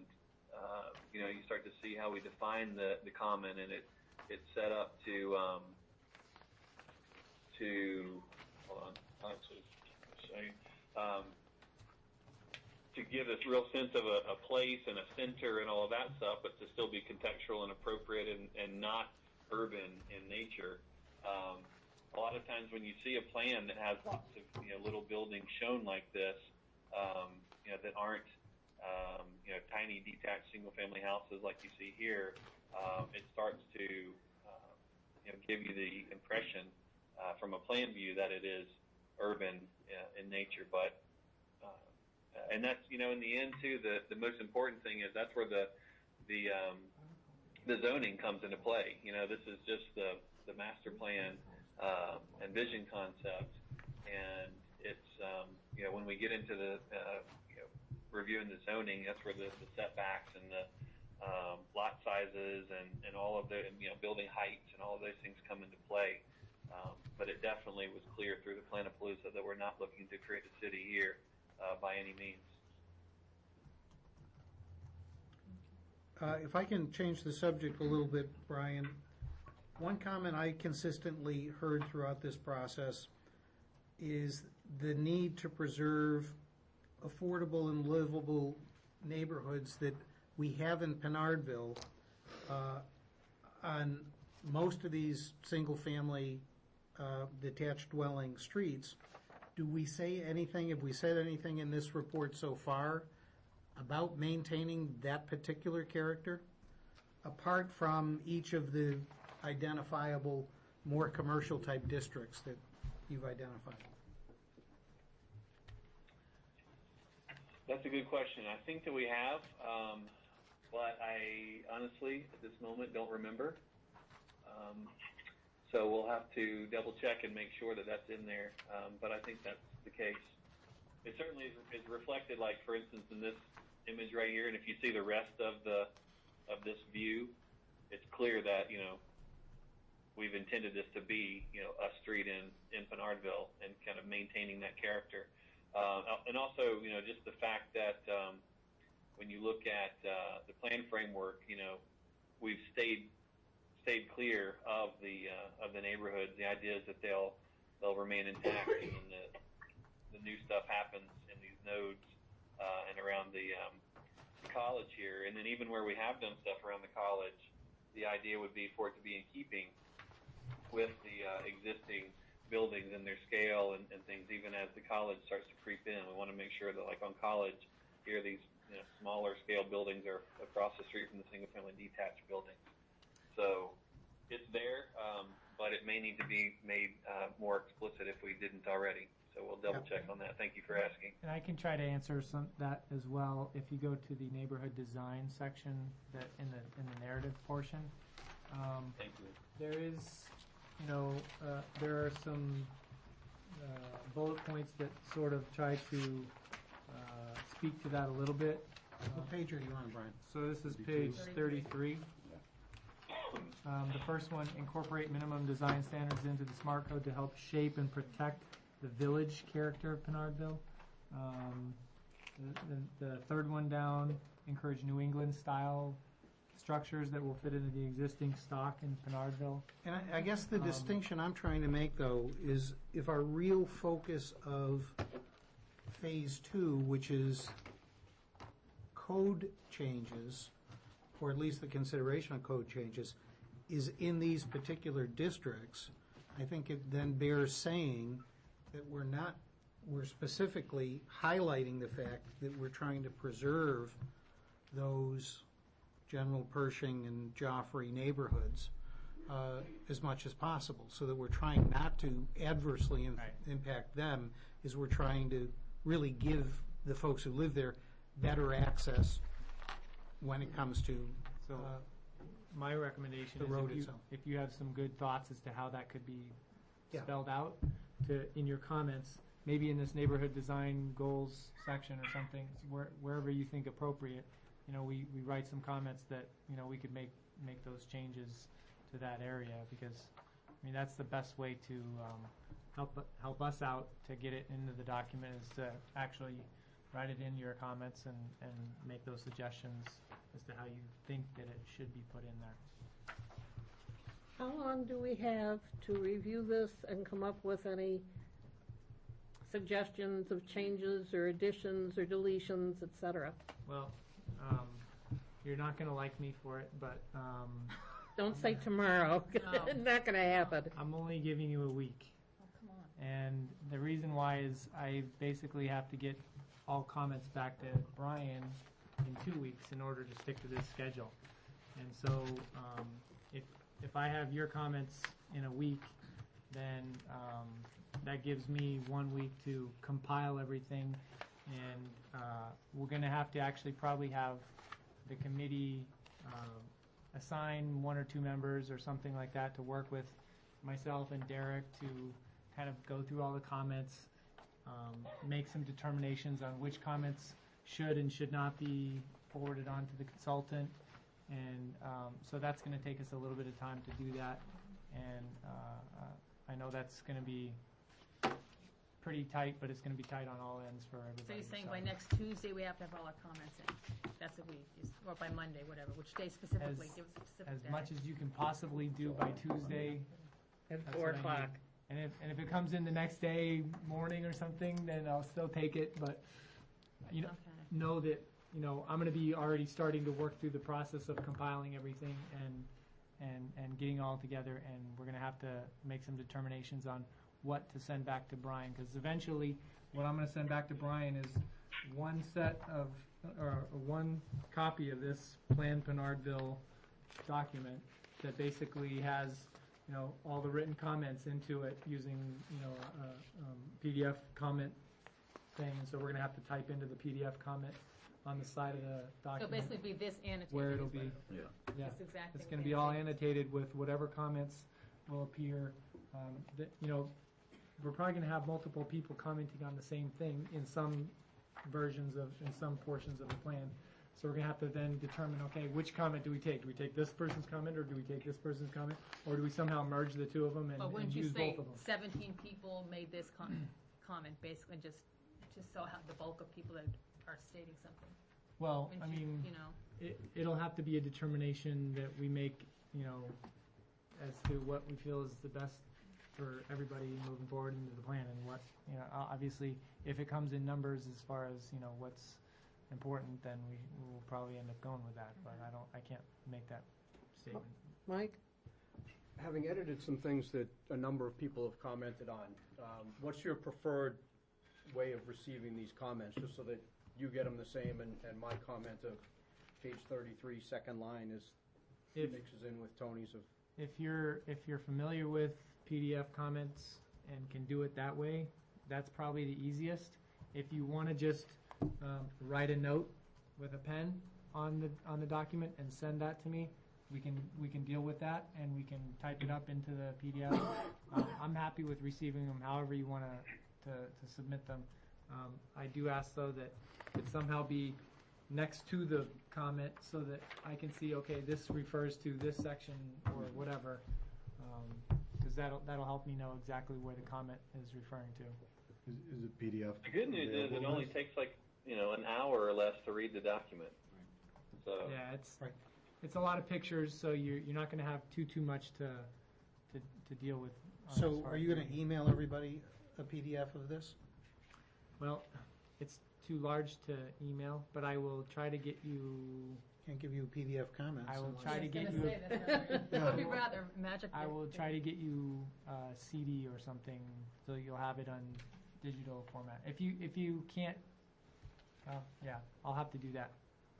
S4: you start to see how we define the common, and it's set up to hold on, to give this real sense of a place and a center and all of that stuff, but to still be contextual and appropriate and not urban in nature. A lot of times when you see a plan that has lots of little buildings shown like this, that aren't tiny detached single-family houses like you see here, it starts to give you the impression from a plan view that it is urban in nature. But and that's in the end too, the most important thing is that's where the zoning comes into play. This is just the master plan and vision concept, and it's when we get into the reviewing the zoning, that's where the setbacks and the lot sizes and all of the building heights and all of those things come into play. But it definitely was clear through the plan of Palooza that we're not looking to create a city here. by any means.
S10: If I can change the subject a little bit, Brian, one comment I consistently heard throughout this process is the need to preserve affordable and livable neighborhoods that we have in Pinardville on most of these single-family detached dwelling streets. Do we say anything, have we said anything in this report so far about maintaining that particular character, apart from each of the identifiable, more commercial-type districts that you've identified?
S4: That's a good question. I think that we have, but I honestly, at this moment, don't remember. So we'll have to double check and make sure that that's in there. But I think that's the case. It certainly is reflected, like for instance, in this image right here. And if you see the rest of this view, it's clear that we've intended this to be a street in Pinardville and kind of maintaining that character. And also, just the fact that when you look at the plan framework, we've stayed clear of the neighborhoods. The idea is that they'll remain intact, and the new stuff happens in these nodes and around the college here. And then even where we have done stuff around the college, the idea would be for it to be in keeping with the existing buildings and their scale and things. Even as the college starts to creep in, we want to make sure that, like on College, here these smaller scale buildings are across the street from the single-family detached buildings. So it's there, but it may need to be made more explicit if we didn't already. So we'll double check on that. Thank you for asking.
S2: And I can try to answer that as well. If you go to the neighborhood design section that in the narrative portion,
S4: Thank you.
S2: there is, there are some bullet points that sort of try to speak to that a little bit.
S10: What page are you on, Brian?
S2: So this is page 33. The first one, incorporate minimum design standards into the SMART code to help shape and protect the village character of Pinardville. The third one down, encourage New England style structures that will fit into the existing stock in Pinardville.
S10: And I guess the distinction I'm trying to make, though, is if our real focus of Phase 2, which is code changes, or at least the consideration of code changes, is in these particular districts, I think it then bears saying that we're specifically highlighting the fact that we're trying to preserve those General Pershing and Joffrey neighborhoods as much as possible, so that we're trying not to adversely impact them, is we're trying to really give the folks who live there better access when it comes to
S2: my recommendation
S10: the road
S2: is
S10: itself.
S2: if you have some good thoughts as to how that could be spelled out in your comments, maybe in this neighborhood design goals section or something, wherever you think appropriate, we write some comments that we could make those changes to that area, because that's the best way to help us out to get it into the document, is to actually write it in your comments and make those suggestions as to how you think that it should be put in there.
S1: How long do we have to review this and come up with any suggestions of changes or additions or deletions, etc.?
S2: Well, you're not going to like me for it, but
S1: Don't say tomorrow.
S5: No.
S1: Not going to happen.
S2: I'm only giving you a week.
S5: Oh, come on.
S2: And the reason why is I basically have to get all comments back to Brian in 2 weeks in order to stick to this schedule. And so if I have your comments in a week, then that gives me 1 week to compile everything. And we're going to have to actually probably have the committee assign 1 or 2 members or something like that to work with myself and Derek to kind of go through all the comments, make some determinations on which comments should and should not be forwarded on to the consultant. And so that's going to take us a little bit of time to do that. And I know that's going to be pretty tight, but it's gonna be tight on all ends for everybody.
S5: So you're saying by next Tuesday, we have to have all our comments in? That's a week, or by Monday, whatever, which day specifically, give us a specific
S2: As
S5: day.
S2: much as you can possibly do by Tuesday.
S1: At
S2: That's
S1: 4
S2: what I
S1: o'clock.
S2: need. And if it comes in the next day morning or something, then I'll still take it, but,
S5: Okay.
S2: know that, I'm gonna be already starting to work through the process of compiling everything and getting all together, and we're gonna have to make some determinations on what to send back to Brian, because eventually, what I'm gonna send back to Brian is one copy of this Plan Pinardville document that basically has, all the written comments into it using, a PDF comment thing, and so we're gonna have to type into the PDF comment on the side of the
S5: So
S2: document.
S5: basically be this annotated.
S2: Where
S5: as
S2: it'll
S5: well.
S2: be, yeah,
S5: This exact
S2: it's
S5: thing
S2: gonna be all
S5: annotated.
S2: annotated with whatever comments will appear. We're probably gonna have multiple people commenting on the same thing in some in some portions of the plan. So we're gonna have to then determine, okay, which comment do we take? Do we take this person's comment, or do we take this person's comment? Or do we somehow merge the two of them
S5: But
S2: and
S5: wouldn't you
S2: use
S5: say
S2: both of them?
S5: 17 people made this comment, basically, just so how the bulk of people that are stating something?
S2: Well, I
S5: Wouldn't you-
S2: mean, it'll have to be a determination that we make, as to what we feel is the best for everybody moving forward into the plan, and what, obviously, if it comes in numbers as far as, what's important, then we will probably end up going with that, but I can't make that statement.
S1: Mike?
S11: Having edited some things that a number of people have commented on, what's your preferred way of receiving these comments, just so that you get them the same, and my comment of page 33, second line mixes in with Tony's of...
S2: If you're familiar with PDF comments and can do it that way, that's probably the easiest. If you want to just write a note with a pen on the document and send that to me, we can deal with that, and we can type it up into the PDF. I'm happy with receiving them however you want to submit them. I do ask, though, that it somehow be next to the comment so that I can see, okay, this refers to this section or whatever, because that'll help me know exactly where the comment is referring to.
S6: Is it PDF?
S4: The good news is it only takes an hour or less to read the document. So
S2: Yeah, it's a lot of pictures, so you're not going to have too much to deal with.
S10: So are you going to email everybody a PDF of this?
S2: Well, it's too large to email, but I will try to get you.
S10: Can't give you PDF comments.
S2: I will
S10: unless-
S2: try to
S5: I was
S2: get
S5: gonna
S2: you.
S5: say, that's not- That would be rather magical.
S2: I will try to get you a CD or something, so you'll have it on digital format. If you can't, yeah, I'll have to do that.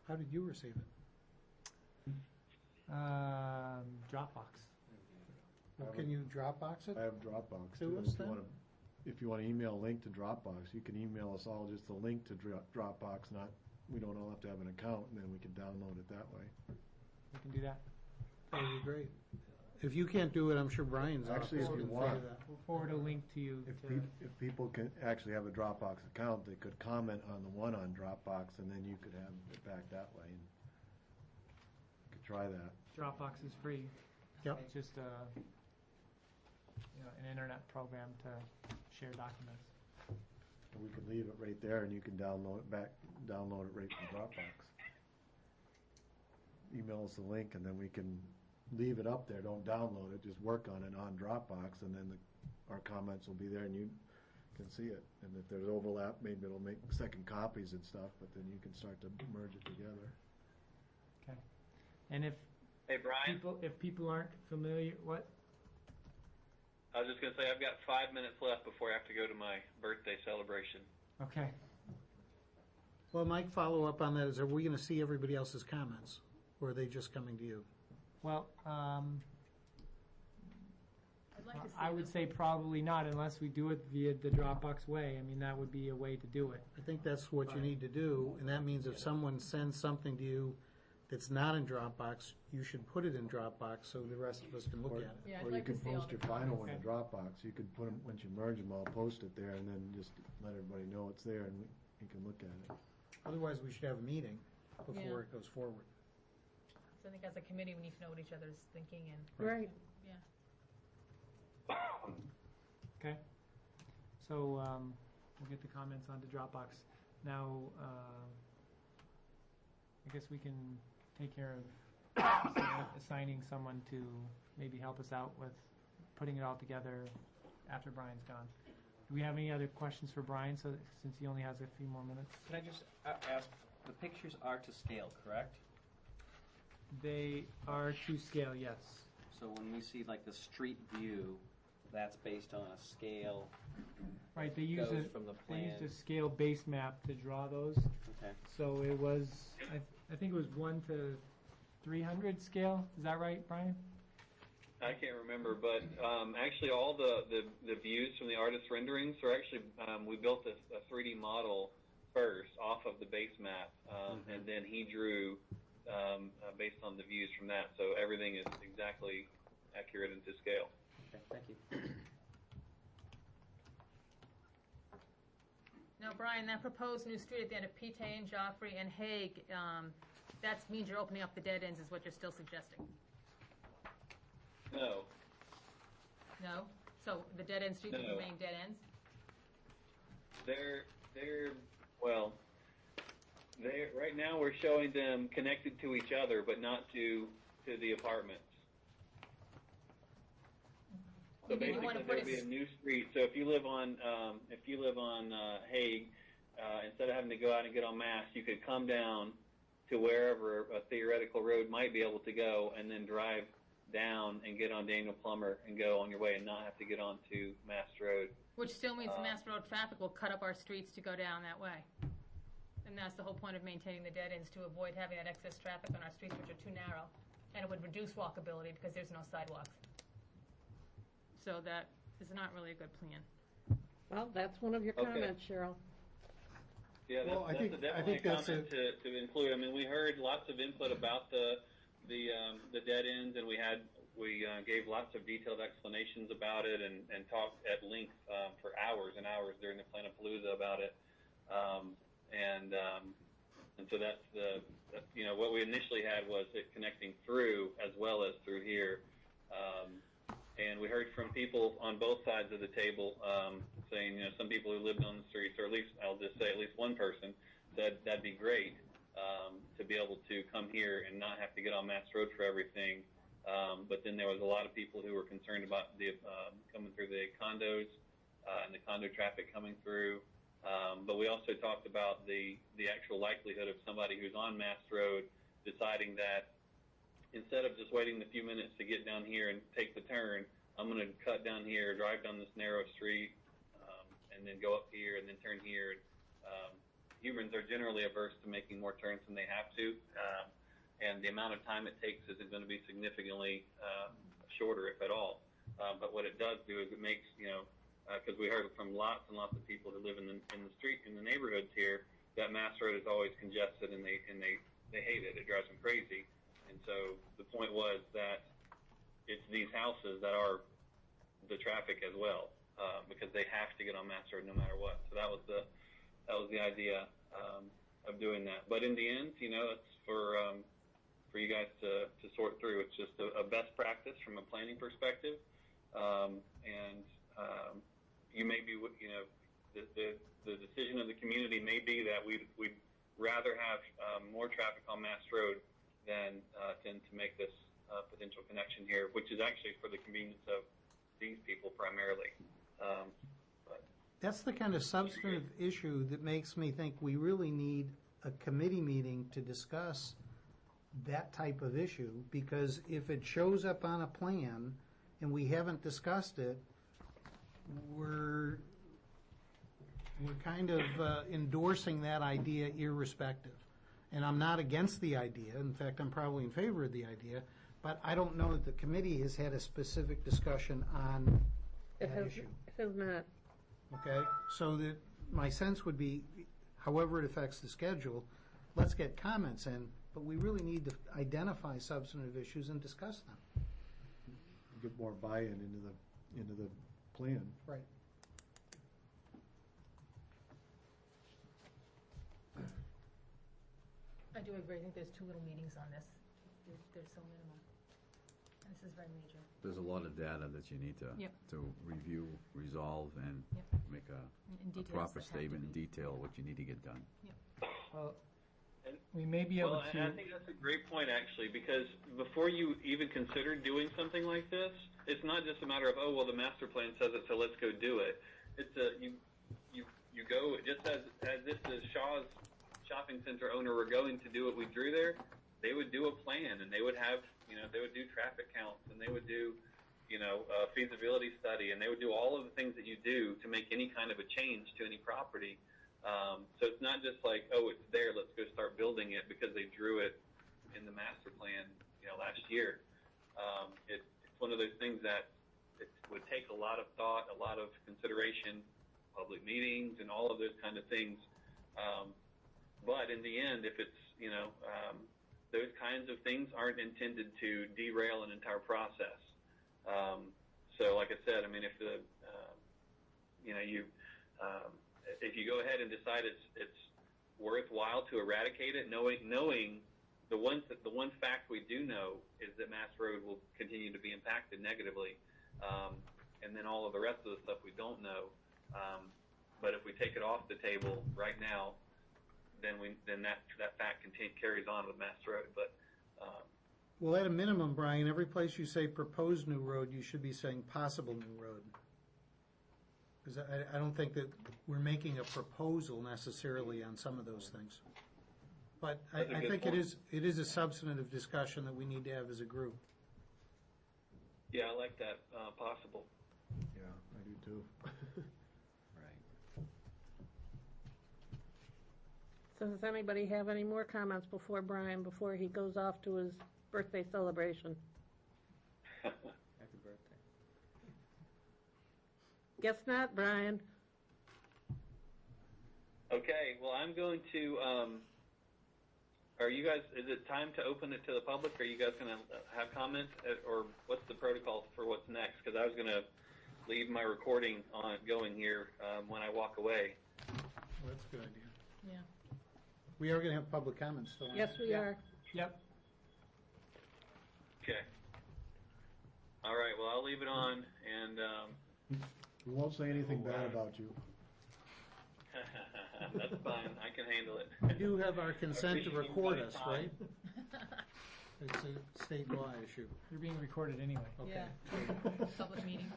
S10: How did you receive it?
S2: Dropbox.
S10: Well, can you Dropbox it?
S6: I have Dropbox.
S10: To
S6: too.
S10: us then?
S6: If you want to email a link to Dropbox, you can email us all just a link to Dropbox, we don't all have to have an account, and then we can download it that way.
S2: We can do that.
S10: That would be great. If you can't do it, I'm sure Brian's
S6: Actually, if
S10: office
S6: you
S10: can
S6: want.
S10: figure that.
S2: We'll forward a link to you.
S6: If people can actually have a Dropbox account, they could comment on the one on Dropbox, and then you could have it back that way. And you could try that.
S2: Dropbox is free.
S10: Yep.
S2: It's just an internet program to share documents.
S6: And we could leave it right there, and you can download it right from Dropbox. Email us the link, and then we can leave it up there. Don't download it. Just work on it on Dropbox, and then our comments will be there, and you can see it. And if there's overlap, maybe it'll make second copies and stuff. But then you can start to merge it together.
S2: Okay. And
S4: hey, Brian,
S2: if people aren't familiar, what?
S4: I was just going to say I've got 5 minutes left before I have to go to my birthday celebration.
S2: Okay.
S10: Well, Mike, follow up on that. Are we going to see everybody else's comments, or are they just coming to you?
S2: Well,
S5: I'd like to see
S2: I would
S5: them.
S2: say probably not unless we do it via the Dropbox way. I mean, that would be a way to do it.
S10: I think that's what you need to do, and that means if someone sends something to you that's not in Dropbox, you should put it in Dropbox so the rest of us can look at it.
S5: Yeah, I'd
S6: Or you
S5: like to
S6: can
S5: see all
S6: post
S5: the
S6: your final one in
S2: comments.
S6: Dropbox. You could put them, once you merge them all, post it there, and then just let everybody know it's there, and you can look at it.
S10: Otherwise, we should have a meeting before
S5: Yeah.
S10: it goes forward.
S5: So I think as a committee, we need to know what each other's thinking and.
S1: Right.
S5: Yeah.
S2: Okay. So we'll get the comments onto Dropbox. Now, I guess we can take care of assigning someone to maybe help us out with putting it all together after Brian's gone. Do we have any other questions for Brian, so since he only has a few more minutes?
S3: Can I just ask, the pictures are to scale, correct?
S2: They are to scale, yes.
S3: So when we see like the street view, that's based on a scale.
S2: Right, they
S3: Goes
S2: used
S3: from the
S2: they
S3: plan.
S2: used a scale base map to draw those.
S3: Okay.
S2: So it was, I think it was 1 to 300 scale. Is that right, Brian?
S4: I can't remember, but actually all the views from the artist renderings are actually, we built a 3D model first off of the base map, and then he drew based on the views from that. So everything is exactly accurate and to scale.
S3: Okay, thank you.
S5: Now, Brian, that proposed new street at the end of Pitane, Joffrey, and Hague, that means you're opening up the dead ends is what you're still suggesting?
S4: No.
S5: No? So the dead end streets will remain dead ends?
S4: Right now we're showing them connected to each other, but not to the apartments. So basically, there'll be a new street. So if you live on Hague, instead of having to go out and get on Mass, you could come down to wherever a theoretical road might be able to go, and then drive down and get on Daniel Plummer and go on your way, and not have to get onto Mass Road.
S5: Which still means Mass Road traffic will cut up our streets to go down that way. And that's the whole point of maintaining the dead ends, to avoid having that excess traffic on our streets, which are too narrow. And it would reduce walkability because there's no sidewalks. So that is not really a good plan.
S1: Well, that's one of your comments, Cheryl.
S4: Yeah,
S6: Well, I think
S4: definitely a
S6: that's
S4: comment to include. I mean, we heard lots of input about the dead ends, and we gave lots of detailed explanations about it, and talked at length for hours and hours during the Planapalooza about it. And so that's what we initially had was it connecting through as well as through here. And we heard from people on both sides of the table saying, some people who lived on the streets, or at least, I'll just say at least one person, said that'd be great to be able to come here and not have to get on Mass Road for everything. But then there was a lot of people who were concerned about the coming through the condos and the condo traffic coming through. But we also talked about the actual likelihood of somebody who's on Mass Road deciding that instead of just waiting the few minutes to get down here and take the turn, I'm going to cut down here, drive down this narrow street, and then go up here and then turn here. Humans are generally averse to making more turns than they have to, and the amount of time it takes isn't going to be significantly shorter, if at all. But what it does do is it makes, because we heard from lots and lots of people who live in the street, in the neighborhoods here, that Mass Road is always congested, and they hate it. It drives them crazy. And so the point was that it's these houses that are the traffic as well, because they have to get on Mass Road no matter what. So that was the idea of doing that. But in the end, it's for you guys to sort through. It's just a best practice from a planning perspective, and you may be, the decision of the community may be that we'd rather have more traffic on Mass Road than to make this potential connection here, which is actually for the convenience of these people primarily.
S10: That's the kind of substantive issue that makes me think we really need a committee meeting to discuss that type of issue, because if it shows up on a plan and we haven't discussed it, we're kind of endorsing that idea irrespective. And I'm not against the idea. In fact, I'm probably in favor of the idea. But I don't know that the committee has had a specific discussion on that issue.
S1: It has not.
S10: Okay? So my sense would be, however it affects the schedule, let's get comments in, but we really need to identify substantive issues and discuss them.
S6: Get more buy-in into the plan.
S10: Right.
S5: I do agree. I think there's too little meetings on this. There's so minimal. This is very major.
S12: There's a lot of data that you need
S5: Yep.
S12: to review, resolve, and
S5: Yep.
S12: make
S5: And
S12: a
S5: details
S12: proper
S5: that have to
S12: statement in
S5: be-
S12: detail what you need to get done.
S2: Well,
S4: And-
S2: we may be able
S4: Well, and I
S2: to,
S4: think that's a great point, actually, because before you even consider doing something like this, it's not just a matter of, oh, well, the master plan says it, so let's go do it. It's you go, just as if the Shaw's shopping center owner were going to do what we drew there, they would do a plan, and they would have, they would do traffic counts, and they would do, a feasibility study, and they would do all of the things that you do to make any kind of a change to any property. So it's not just like, oh, it's there, let's go start building it because they drew it in the master plan, last year. It's one of those things that it would take a lot of thought, a lot of consideration, public meetings, and all of those kind of things. But in the end, if it's, those kinds of things aren't intended to derail an entire process. So like I said, I mean, if the, if you go ahead and decide it's worthwhile to eradicate it, knowing the one fact we do know is that Mass Road will continue to be impacted negatively, and then all of the rest of the stuff we don't know. But if we take it off the table right now, then that fact carries on with Mass Road. But
S10: Well, at a minimum, Brian, every place you say proposed new road, you should be saying possible new road. Because I don't think that we're making a proposal necessarily on some of those things. But I think it is a substantive discussion that we need to have as a group.
S4: yeah, I like that possible.
S6: Yeah, I do too.
S12: Right.
S1: So does anybody have any more comments before he goes off to his birthday celebration?
S3: Happy birthday.
S1: Guess not, Brian.
S4: Okay, well, I'm going to, are you guys, is it time to open it to the public? Are you guys going to have comments, or what's the protocol for what's next? Because I was going to leave my recording going here when I walk away.
S10: Well, that's a good idea.
S5: Yeah.
S10: We are going to have public comments still.
S1: Yes, we are.
S2: yep,
S4: Okay. All right, well, I'll leave it on, and
S6: We won't say anything bad about you.
S4: that's fine. I can handle it.
S10: We do have our consent to record us, right? It's a state law issue.
S2: you're being recorded anyway.
S10: Okay.
S5: Yeah. Public meeting.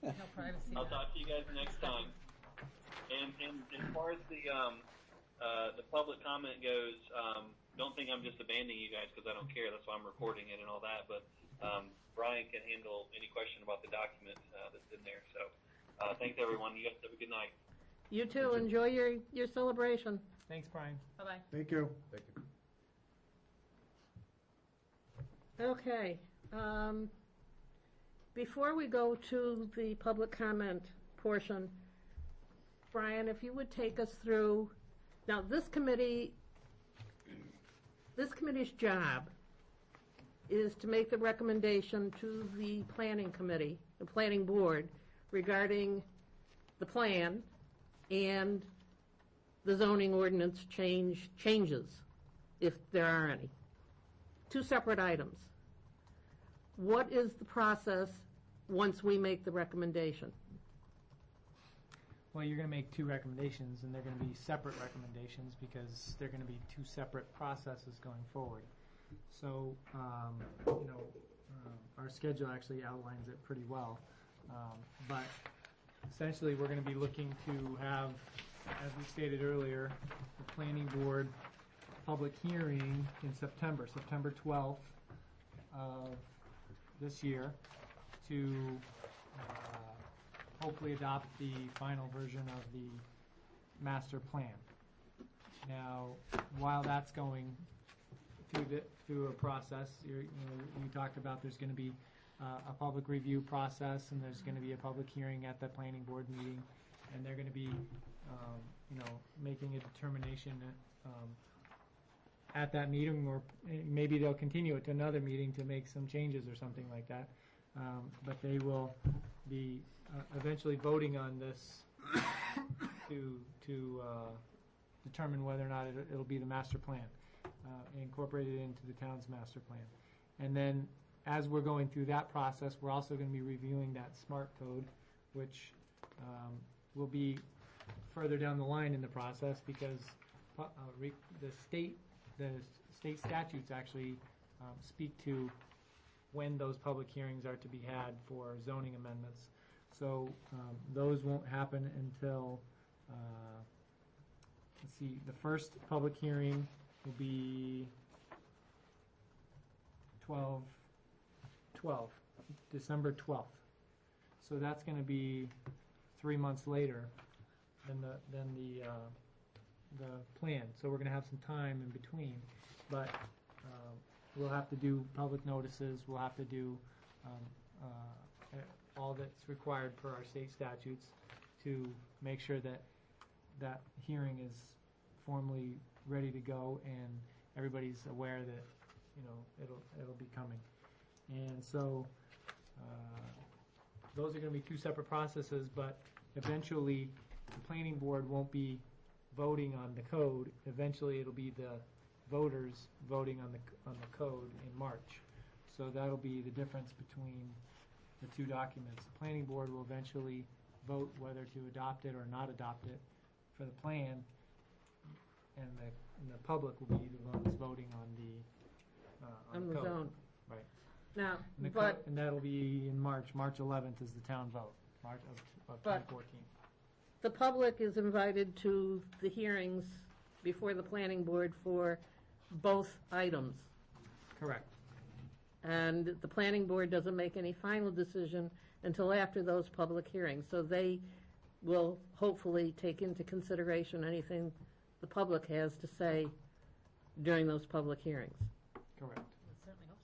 S5: No privacy.
S4: I'll talk to you guys next time. And as far as the public comment goes, don't think I'm just abandoning you guys because I don't care. That's why I'm recording it and all that. But Brian can handle any question about the document that's in there. So thanks, everyone. You guys have a good night.
S1: You too. Enjoy your celebration.
S2: Thanks, Brian.
S5: Bye-bye.
S6: Thank you.
S11: Thank you.
S1: Okay. Before we go to the public comment portion, Brian, if you would take us through, now this committee's job is to make the recommendation to the planning committee, the planning board, regarding the plan and the zoning ordinance changes, if there are any. Two separate items. What is the process once we make the recommendation?
S2: Well, you're going to make two recommendations, and they're going to be separate recommendations because they're going to be two separate processes going forward. So, our schedule actually outlines it pretty well. But essentially, we're going to be looking to have, as we stated earlier, the planning board public hearing in September 12th of this year to hopefully adopt the final version of the master plan. Now, while that's going through a process, you talked about there's going to be a public review process, and there's going to be a public hearing at the planning board meeting, and they're going to be, making a determination at that meeting, or maybe they'll continue it to another meeting to make some changes or something like that. But they will be eventually voting on this to determine whether or not it'll be the master plan, incorporated into the town's master plan. And then as we're going through that process, we're also going to be reviewing that SMART code, which will be further down the line in the process because the state statutes actually speak to when those public hearings are to be had for zoning amendments. So those won't happen until, let's see, the first public hearing will be December 12th. So that's going to be 3 months later than the plan. So we're going to have some time in between, but we'll have to do public notices. We'll have to do all that's required per our state statutes to make sure that that hearing is formally ready to go and everybody's aware that it'll be coming. And so those are going to be two separate processes, but eventually the planning board won't be voting on the code. Eventually it'll be the voters voting on the code in March. So that'll be the difference between the two documents. The planning board will eventually vote whether to adopt it or not adopt it for the plan, and the public will be the ones voting on the code.
S1: zone.
S2: Right.
S1: Now,
S2: And that'll be in March. March 11th is the town vote, March of 2014.
S1: the public is invited to the hearings before the planning board for both items.
S2: Correct.
S1: And the planning board doesn't make any final decision until after those public hearings. So they will hopefully take into consideration anything the public has to say during those public hearings.
S2: Correct.
S5: I certainly hope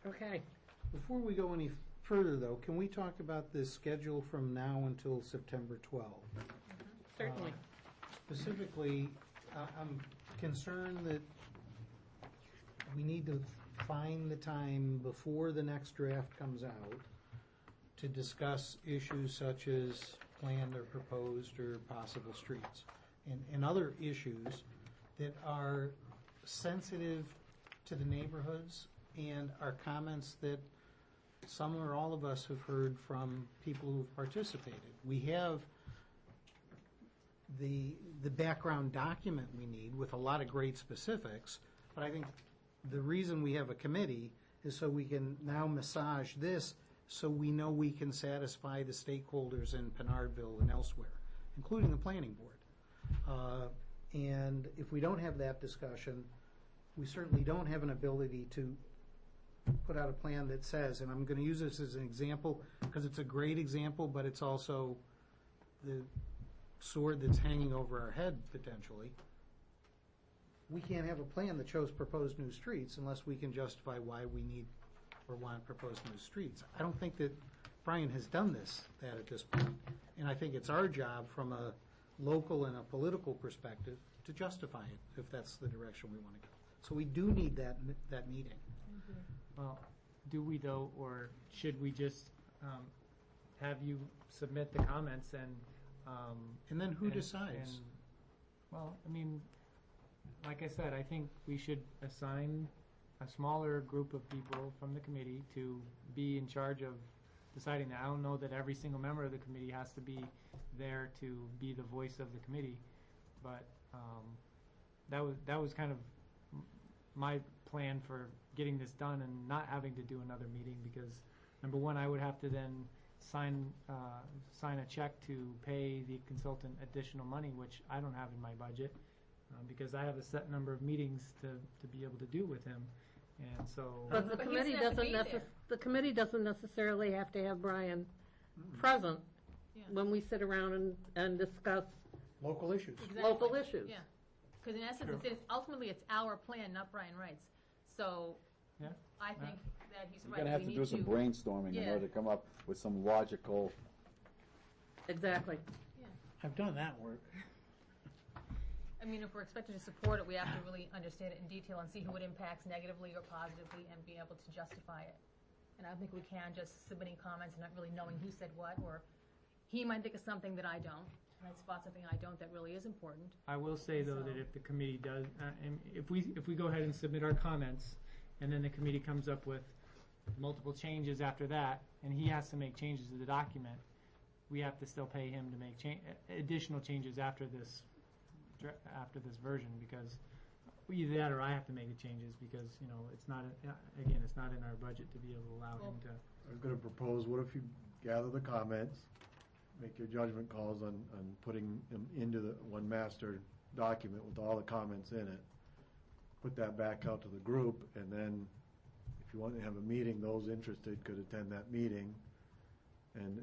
S5: so.
S1: Okay.
S10: Before we go any further, though, can we talk about the schedule from now until September 12th?
S1: Certainly.
S10: Specifically, I'm concerned that we need to find the time before the next draft comes out to discuss issues such as planned or proposed or possible streets and other issues that are sensitive to the neighborhoods and are comments that some or all of us have heard from people who've participated. We have the background document we need with a lot of great specifics, but I think the reason we have a committee is so we can now massage this so we know we can satisfy the stakeholders in Pinardville and elsewhere, including the planning board. And if we don't have that discussion, we certainly don't have an ability to put out a plan that says, and I'm going to use this as an example because it's a great example, but it's also the sword that's hanging over our head potentially. We can't have a plan that shows proposed new streets unless we can justify why we need or want proposed new streets. I don't think that Brian has done that at this point, and I think it's our job from a local and a political perspective to justify it if that's the direction we want to go. So we do need that meeting.
S2: Well, do we though, or should we just have you submit the comments
S10: and then who decides?
S2: Well, I mean, like I said, I think we should assign a smaller group of people from the committee to be in charge of deciding that. I don't know that every single member of the committee has to be there to be the voice of the committee, but that was kind of my plan for getting this done and not having to do another meeting because, number one, I would have to then sign a check to pay the consultant additional money, which I don't have in my budget. Because I have a set number of meetings to be able to do with him, and so.
S1: But the committee doesn't necessarily have to have Brian present when we sit around and discuss
S10: local issues.
S5: Exactly.
S1: Local issues.
S5: Yeah, because in essence, ultimately it's our plan, not Brian Wright's. So I think that he's right.
S12: You're going to have to do some brainstorming in order to come up with some logical.
S1: Exactly.
S5: Yeah.
S10: I've done that work.
S5: I mean, if we're expected to support it, we have to really understand it in detail and see who it impacts negatively or positively and be able to justify it. And I don't think we can just submitting comments and not really knowing who said what, or he might think of something that I don't, might spot something I don't that really is important.
S2: I will say, though, that if the committee does, and if we go ahead and submit our comments, and then the committee comes up with multiple changes after that, and he has to make changes to the document, we have to still pay him to make additional changes after this version, because either that or I have to make the changes, because, you know, it's not, again, it's not in our budget to be able to allow him to.
S6: I was gonna propose, what if you gather the comments, make your judgment calls on putting them into the one master document with all the comments in it, put that back out to the group, and then if you want to have a meeting, those interested could attend that meeting and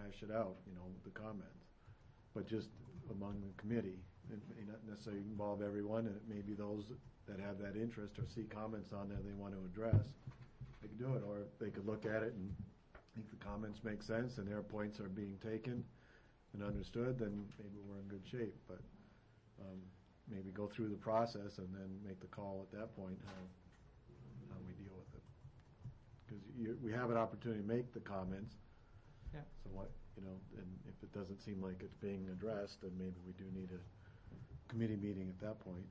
S6: hash it out, you know, with the comments. But just among the committee, it may not necessarily involve everyone, and it may be those that have that interest or see comments on there they want to address. They could do it, or they could look at it and think the comments make sense and their points are being taken and understood, then maybe we're in good shape. But maybe go through the process and then make the call at that point how we deal with it. Because we have an opportunity to make the comments.
S2: Yeah.
S6: So what, you know, and if it doesn't seem like it's being addressed, then maybe we do need a committee meeting at that point.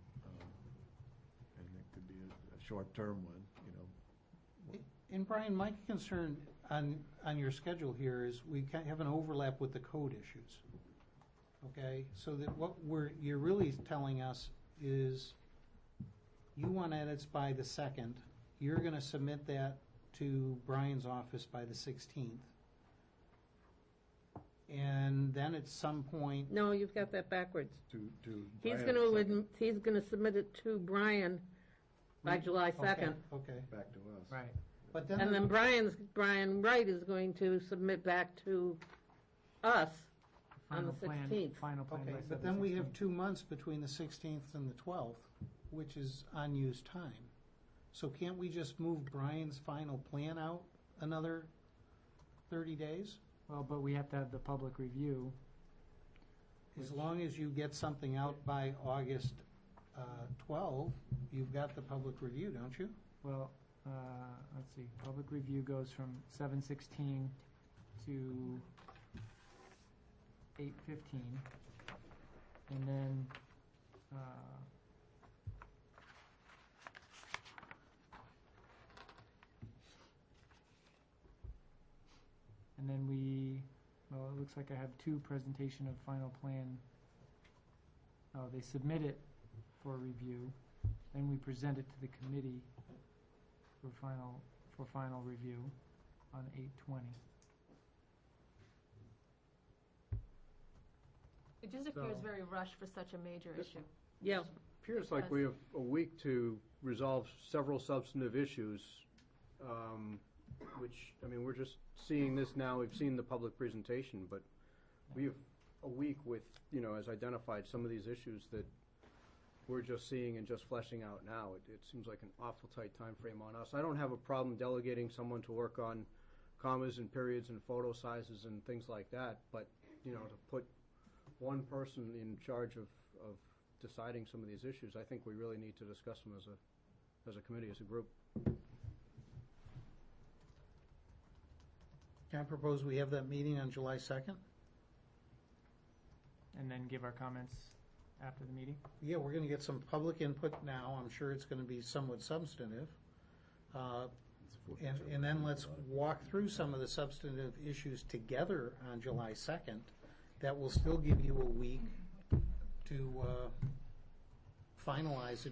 S6: And it could be a short-term one, you know.
S10: And Brian, my concern on your schedule here is we have an overlap with the code issues. Okay, so that what you're really telling us is you want edits by the 2nd. You're going to submit that to Brian's office by the 16th. And then at some point...
S1: No, you've got that backwards. He's
S6: Brian,
S1: going to submit it to Brian by July 2nd.
S10: Okay.
S6: back to us.
S2: Right.
S10: But
S1: And then Brian Wright is going to submit back to us on the 16th.
S2: Final plan.
S10: Okay,
S2: by
S10: but then we have 2 months between the 16th and the 12th, which is unused time. So can't we just move Brian's final plan out another 30 days?
S2: Well, but we have to have the public review.
S10: As long as you get something out by August 12, you've got the public review, don't you?
S2: Well, let's see, public review goes from 7/16 to 8/15, and then well, it looks like I have 2 presentation of final plan. Oh, they submit it for review, then we present it to the committee for final review on 8/20.
S5: It just appears
S2: So-
S5: very rushed for such a major issue.
S1: Yeah.
S11: Appears like we have a week to resolve several substantive issues, which, I mean, we're just seeing this now. We've seen the public presentation, but we have a week with, you know, as identified some of these issues that we're just seeing and just fleshing out now. It seems like an awful tight time frame on us. I don't have a problem delegating someone to work on commas and periods and photo sizes and things like that, but, you know, to put one person in charge of deciding some of these issues, I think we really need to discuss them as a committee, as a group.
S10: Can I propose we have that meeting on July 2nd?
S2: And then give our comments after the meeting?
S10: Yeah, we're going to get some public input now. I'm sure it's going to be somewhat substantive. And then let's walk through some of the substantive issues together on July 2nd. That will still give you a week to finalize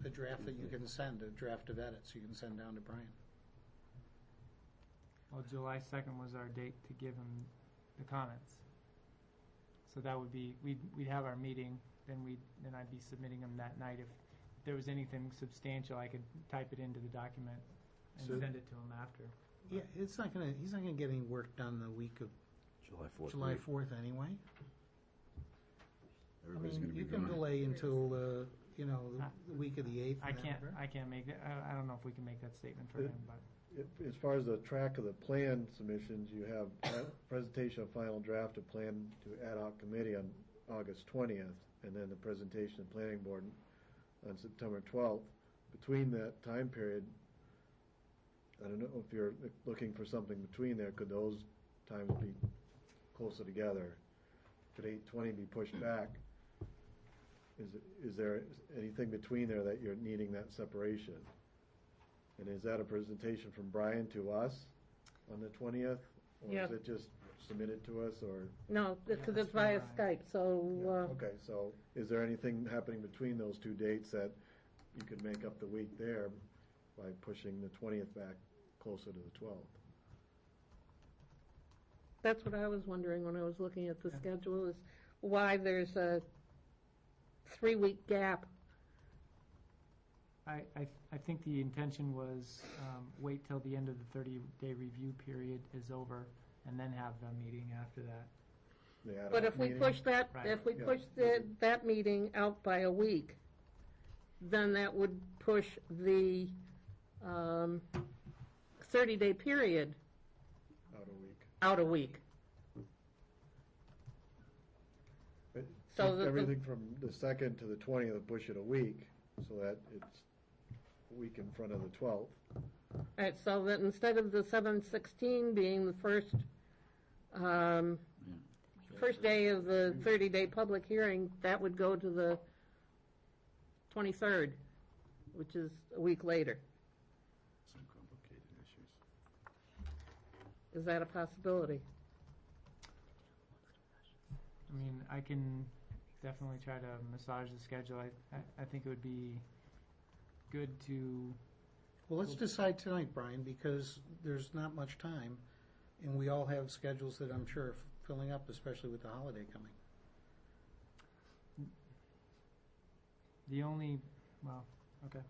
S10: a draft that you can send, a draft of edits you can send down to Brian.
S2: Well, July 2nd was our date to give him the comments. So that would be, we'd have our meeting, then I'd be submitting them that night. If there was anything substantial, I could type it into the document and send it to him after.
S10: Yeah, he's not gonna get any work done the week of July 4th anyway. I mean, you can delay until, the week of the 8th.
S2: I can't make it, I don't know if we can make that statement for him, but.
S6: As far as the track of the plan submissions, you have presentation of final draft of plan to ad hoc committee on August 20th, and then the presentation of planning board on September 12th. Between that time period, I don't know if you're looking for something between there. Could those times be closer together? Could 8/20 be pushed back? Is there anything between there that you're needing that separation? And is that a presentation from Brian to us on the 20th? Or
S1: Yeah.
S6: is it just submitted to us, or?
S1: No, because
S2: that's
S1: it's via
S2: fine.
S1: Skype, so,
S6: Okay, so is there anything happening between those two dates that you could make up the week there by pushing the 20th back closer to the 12th?
S1: that's what I was wondering when I was looking at the schedule, is why there's a 3-week gap.
S2: I think the intention was wait till the end of the 30-day review period is over and then have the meeting after that.
S6: The ad
S1: But
S6: hoc
S1: if we
S6: meeting?
S1: push that,
S2: Right.
S1: if we
S6: Yeah.
S1: push that meeting out by a week, then that would push the 30-day period
S6: Out a week.
S1: out a week.
S6: But
S1: So
S6: keep
S1: that the-
S6: everything from the 2nd to the 20th, push it a week, so that it's a week in front of the 12th.
S1: All right, so that instead of the 7/16 being the first day of the 30-day public hearing, that would go to the 23rd, which is a week later.
S12: Some complicated issues.
S1: Is that a possibility?
S2: I mean, I can definitely try to massage the schedule. I think it would be good to,
S10: Well, let's decide tonight, Brian, because there's not much time, and we all have schedules that I'm sure are filling up, especially with the holiday coming.
S2: the only, well, okay.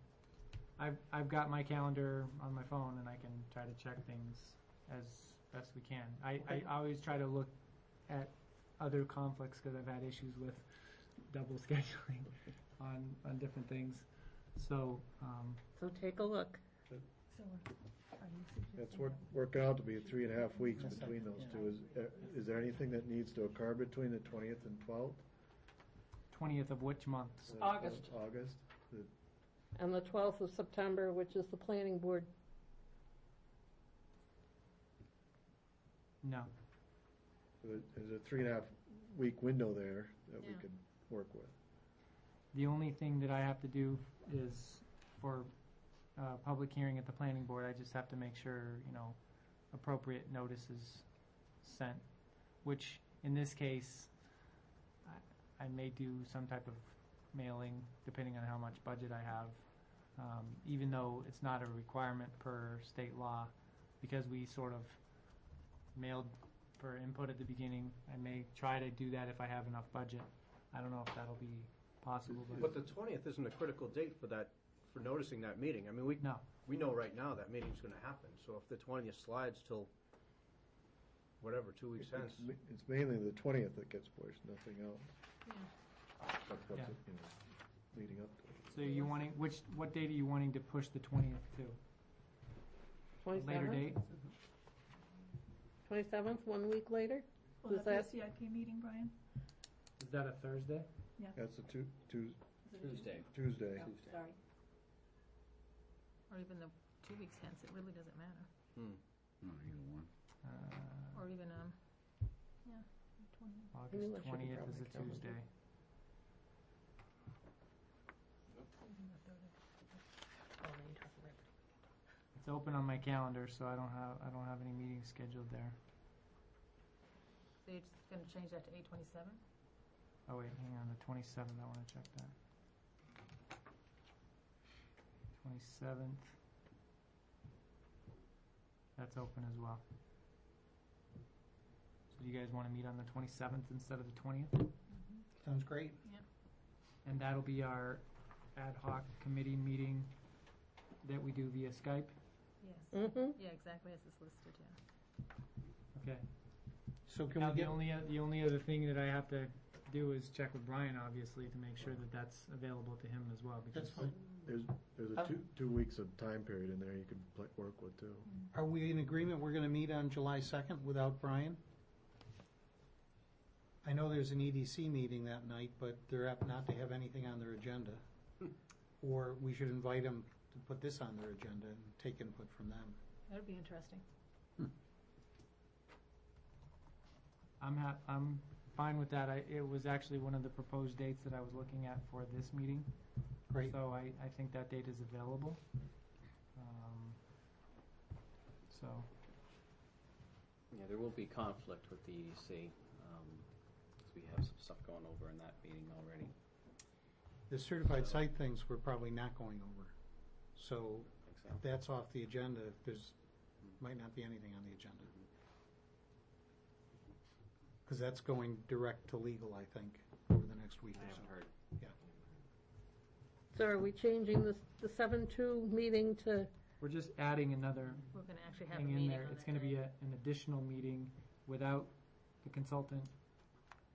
S2: I've got my calendar on my phone and I can try to check things as best we can. I always try to look at other conflicts because I've had issues with double scheduling on different things. So,
S1: So take a look.
S8: So are you
S6: That's
S8: suggesting
S6: working out to be 3.5 weeks
S10: Yes,
S6: between those
S10: yeah.
S6: two. Is there anything that needs to occur between the 20th and 12th?
S2: 20th of which month?
S1: August.
S6: August?
S1: And the 12th of September, which is the planning board.
S2: No.
S6: There's a 3.5 week window there that we
S5: Yeah.
S6: could work with.
S2: The only thing that I have to do is for public hearing at the planning board, I just have to make sure, appropriate notice is sent, which in this case, I may do some type of mailing depending on how much budget I have, even though it's not a requirement per state law, because we sort of mailed for input at the beginning. I may try to do that if I have enough budget. I don't know if that'll be possible,
S11: But the 20th isn't a critical date for noticing that meeting. I mean,
S2: no.
S11: we know right now that meeting's gonna happen, so if the 20th slides till, whatever, 2 weeks hence.
S6: It's mainly the 20th that gets pushed, nothing else. That's what's,
S2: Yeah.
S6: leading up to it.
S2: So you wanting, what date are you wanting to push the 20th to? Later
S1: 27th?
S2: date?
S1: 27th, 1 week later?
S8: Will
S1: Is
S8: that be a
S1: that-
S8: CIP meeting, Brian?
S2: Is that a Thursday?
S6: That's a
S3: Tuesday.
S6: Tuesday.
S8: Sorry.
S5: Or even the 2 weeks hence, it really doesn't matter.
S12: No, either one.
S5: Or even,
S2: August
S1: Maybe let's
S2: 20th
S1: grab
S2: is
S1: my
S2: a
S1: calendar.
S2: Tuesday. It's open on my calendar, so I don't have any meetings scheduled there.
S5: so you're just gonna change that to 8/27?
S2: Oh wait, hang on, the 27th, I want to check that. 27th. That's open as well. So do you guys want to meet on the 27th instead of the 20th?
S10: Sounds great.
S2: And that'll be our ad hoc committee meeting that we do via Skype?
S5: Yes.
S1: Mm-hmm.
S5: Yeah, exactly as it's listed, yeah.
S2: Okay.
S10: So can
S2: Now,
S10: we
S2: the
S10: get,
S2: only other thing that I have to do is check with Brian, obviously, to make sure that that's available to him as well. Because
S10: that's fine.
S6: There's a two weeks of time period in there you could work with too.
S10: Are we in agreement we're gonna meet on July 2nd without Brian? I know there's an EDC meeting that night, but they're apt not to have anything on their agenda. Or we should invite them to put this on their agenda and take input from them.
S5: That would be interesting.
S2: I'm fine with that. It was actually one of the proposed dates that I was looking at for this meeting.
S10: Great.
S2: So I think that date is available. So,
S3: Yeah, there will be conflict with the EDC, because we have some stuff going over in that meeting already.
S10: The certified site things we're probably not going over. So
S3: I think so.
S10: if that's off the agenda, there's, might not be anything on the agenda. Because that's going direct to legal, I think, over the next week
S3: I
S10: or so.
S3: haven't heard.
S1: So are we changing the 7-2 meeting to,
S2: we're just adding another
S5: We're gonna actually have a
S2: thing in
S5: meeting
S2: there.
S5: on
S2: It's
S5: that
S2: gonna
S5: day.
S2: be an additional meeting without the consultant,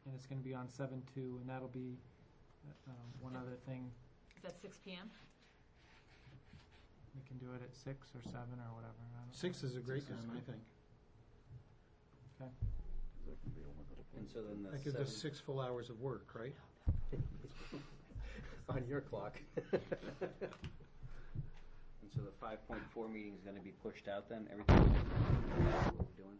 S2: and it's gonna be on 7/2, and that'll be one other thing.
S5: Is that 6 PM?
S2: We can do it at 6 or 7 or whatever. I don't know.
S10: 6 is a great time, I think.
S2: Okay.
S3: And so then the
S10: That gives us 6 full hours of work, right?
S11: On your clock.
S3: And so the 5.4 meeting is going to be pushed out then? Everything what we're doing?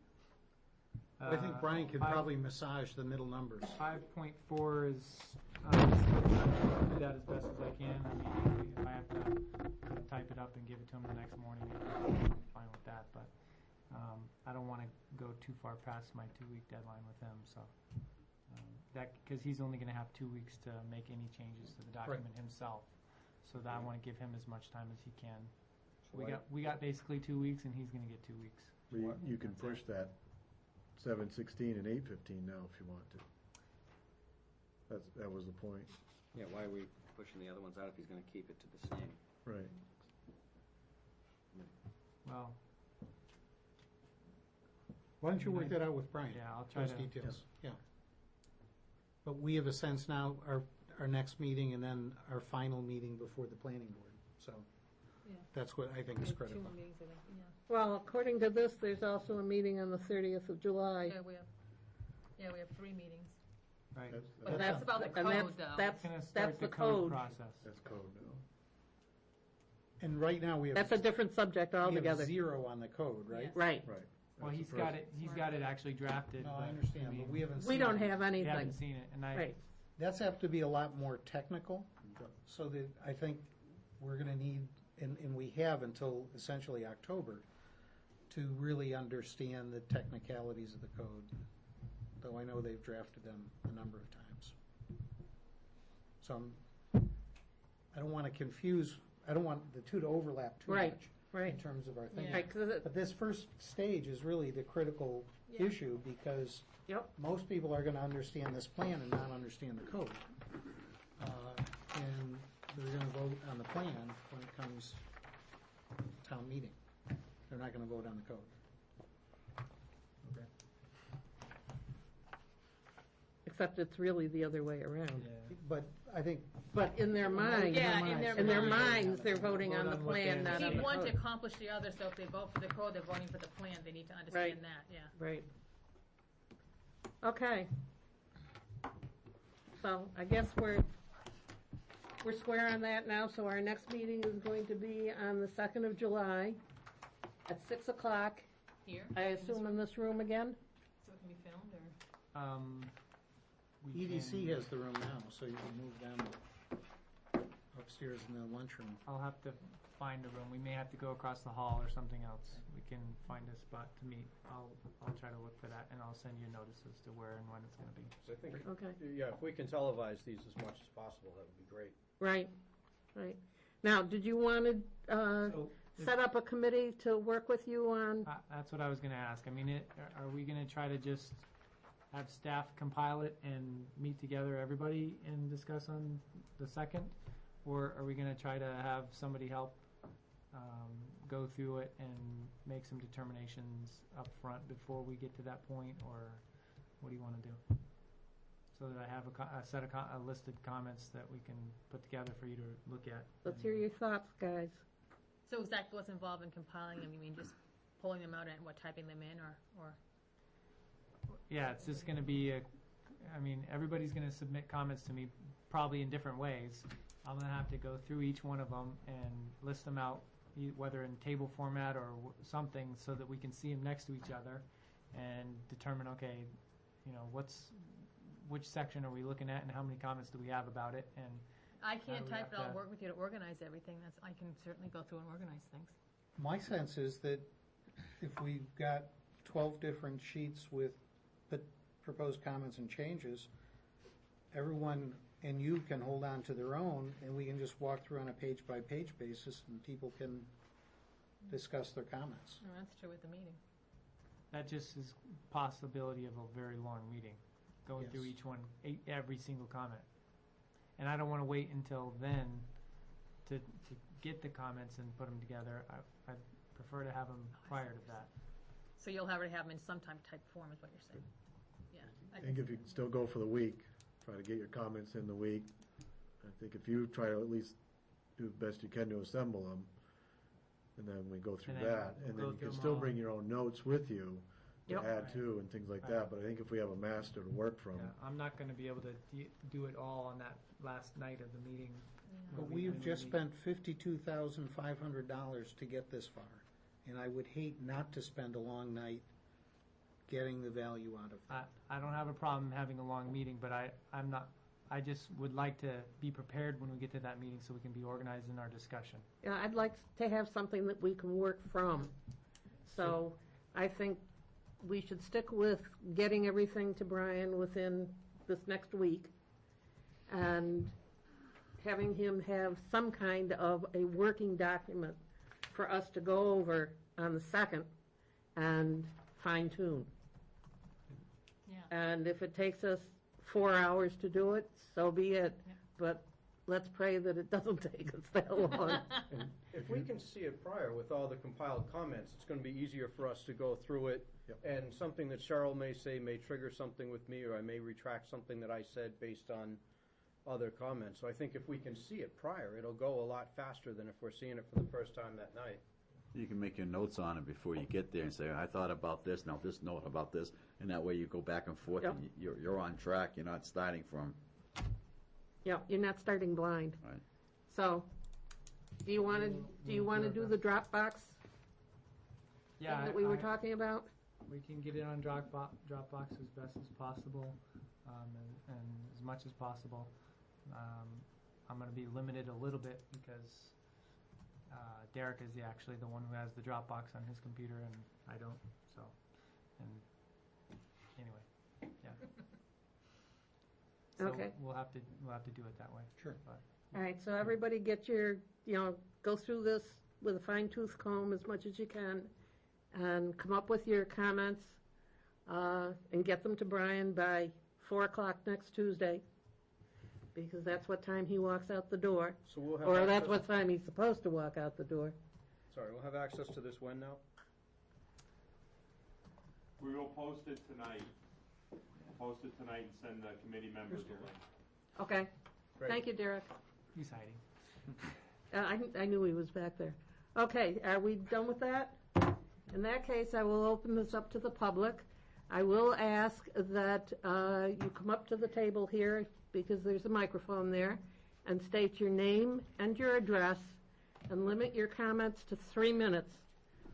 S10: I think Brian could
S2: five-
S10: probably massage the middle numbers.
S2: 5.4 is, I'll do that as best as I can. I mean, if I have to type it up and give it to him the next morning, I'm fine with that, but I don't want to go too far past my 2-week deadline with him, so. Because he's only going to have 2 weeks to make any changes to the document himself, so that I want to give him as much time as he can. We got basically 2 weeks, and he's going to get 2 weeks.
S6: You can push that 7:16 and 8:15 now if you want to. That was the point.
S3: Yeah, why are we pushing the other ones out if he's going to keep it to the same?
S6: Right.
S2: Well,
S10: Why don't you work that out with Brian?
S2: yeah, I'll try
S10: Those
S2: to.
S10: details, yeah. But we have a sense now, our next meeting and then our final meeting before the planning board, so
S5: Yeah.
S10: that's what I think is
S5: We have
S10: critical.
S5: 2 more meetings, I think, yeah.
S1: well, according to this, there's also a meeting on the 30th of July.
S5: Yeah, we have 3 meetings.
S2: Right.
S5: But that's about the
S1: And
S5: code, though.
S1: that's
S2: Gonna
S1: the
S2: start the code
S1: code.
S2: process.
S6: That's code now.
S10: And right now, we have.
S1: That's a different subject
S10: we have
S1: altogether.
S10: 0 on the code, right?
S5: Yeah.
S1: Right.
S6: Right.
S2: Well,
S6: That's
S2: he's
S6: the
S2: got
S6: first-
S2: it. He's got it actually drafted.
S10: No,
S2: but,
S10: I understand,
S2: mean,
S10: but we haven't seen.
S1: We don't
S10: it.
S1: have
S2: we
S1: anything.
S2: haven't seen it, and
S1: Right.
S10: That's have to be a lot more technical, so that I think we're gonna need, and we have until essentially October, to really understand the technicalities of the code, though I know they've drafted them a number of times. So I don't wanna confuse, I don't want the two to overlap too
S1: Right,
S10: much
S1: right.
S10: in terms of our thinking.
S1: Right, 'cause it-
S10: But this first stage is really the critical
S5: Yeah.
S10: issue, because
S1: Yep.
S10: most people are gonna understand this plan and not understand the code. And they're gonna vote on the plan when it comes town meeting. They're not gonna vote on the code.
S1: Except it's really the other way around.
S2: Yeah.
S10: But I think,
S1: But in their mind,
S5: Yeah,
S1: in their minds, they're voting on the
S2: Vote on what
S1: plan,
S2: they-
S1: not on
S5: Keep
S1: the
S5: one to
S1: code.
S5: accomplish the other, so if they vote for the code, they're voting for the plan, they need to understand
S1: Right.
S5: that, yeah.
S1: Right. Okay. So I guess we're square on that now, so our next meeting is going to be on the 2nd of July at 6 o'clock.
S5: Here?
S1: I assume in this room again?
S5: So it can be filmed, or?
S2: We
S10: EDC
S2: can-
S10: has the room now, so you can move down upstairs in the lunchroom.
S2: I'll have to find a room. We may have to go across the hall or something else. We can find a spot to meet. I'll try to look for that, and I'll send you notices to where and when it's going to be.
S11: So I think,
S1: Okay.
S11: yeah, if we can televise these as much as possible, that would be great.
S1: Right, right. Now, did you want to
S2: So,
S1: set up a committee to work with you on?
S2: that's what I was going to ask. I mean, are we going to try to just have staff compile it and meet together, everybody, and discuss on the 2nd? Or are we going to try to have somebody help go through it and make some determinations up front before we get to that point? Or what do you want to do? So that I have a listed comments that we can put together for you to look at.
S1: Let's hear your thoughts, guys.
S5: So exactly what's involved in compiling them, you mean just pulling them out and typing them in, or?
S2: Yeah, it's just going to be everybody's going to submit comments to me probably in different ways. I'm going to have to go through each one of them and list them out, whether in table format or something, so that we can see them next to each other and determine, okay, which section are we looking at and how many comments do we have about it? And
S5: I can't
S2: we
S5: type
S2: have
S5: it, I'll
S2: to-
S5: work with you to organize everything, I can certainly go through and organize things.
S10: My sense is that if we've got 12 different sheets with proposed comments and changes, everyone and you can hold on to their own, and we can just walk through on a page-by-page basis, and people can discuss their comments.
S5: Oh, that's true with the meeting.
S2: That just is possibility of a very long meeting, going through
S10: Yes.
S2: each one, every single comment. And I don't want to wait until then to get the comments and put them together. I prefer to have them prior to that.
S5: So you'll already have them in some type form, is what you're saying? Yeah.
S6: I think if you can still go for the week, try to get your comments in the week. I think if you try to at least do the best you can to assemble them, and then we go through
S2: And then
S6: that,
S2: we'll
S6: and
S2: go
S6: then you
S2: through
S6: can
S2: 'em
S6: still
S2: all.
S6: bring your own notes with you to
S1: Yep.
S6: add
S2: Right.
S6: to and things like
S2: Right.
S6: that, but I think if we have a master to work from,
S2: Yeah, I'm not going to be able to do it all on that last night of the meeting.
S10: But we've just spent $52,500 to get this far, and I would hate not to spend a long night getting the value out of it.
S2: I don't have a problem having a long meeting, but I'm not. I just would like to be prepared when we get to that meeting so we can be organized in our discussion.
S1: Yeah, I'd like to have something that we can work from. So I think we should stick with getting everything to Brian within this next week and having him have some kind of a working document for us to go over on the 2nd and fine tune.
S5: Yeah.
S1: And if it takes us 4 hours to do it, so be it.
S5: Yeah.
S1: But let's pray that it doesn't take us that long.
S11: And if we can see it prior with all the compiled comments, it's going to be easier for us to go through it.
S6: Yep.
S11: And something that Cheryl may say may trigger something with me, or I may retract something that I said based on other comments. So I think if we can see it prior, it'll go a lot faster than if we're seeing it for the first time that night.
S12: You can make your notes on it before you get there and say, I thought about this, now this note about this, and that way you go back and forth,
S1: Yep.
S12: and you're on track, you're not starting from,
S1: Yeah, you're not starting blind.
S12: right.
S1: So, do you want to do the Dropbox thing
S2: Yeah,
S1: that we were talking about?
S2: We can get it on Dropbox as best as possible, and as much as possible. I'm going to be limited a little bit because Derek is actually the one who has the Dropbox on his computer, and I don't. So, and anyway, yeah. So
S1: Okay.
S2: We'll have to do it that way.
S10: Sure.
S2: But
S1: All right, so everybody get your, go through this with a fine tooth comb as much as you can and come up with your comments and get them to Brian by 4 o'clock next Tuesday, because that's what time he walks out the door.
S11: So we'll have
S1: Or that's
S11: access-
S1: what time he's supposed to walk out the door.
S11: Sorry, we'll have access to this when now?
S9: We will post it tonight. We'll post it tonight and send the committee members a link.
S1: Okay,
S11: Great.
S1: thank you, Derek.
S2: he's hiding.
S1: I knew he was back there. Okay, are we done with that? In that case, I will open this up to the public. I will ask that you come up to the table here, because there's a microphone there, and state your name and your address, and limit your comments to 3 minutes.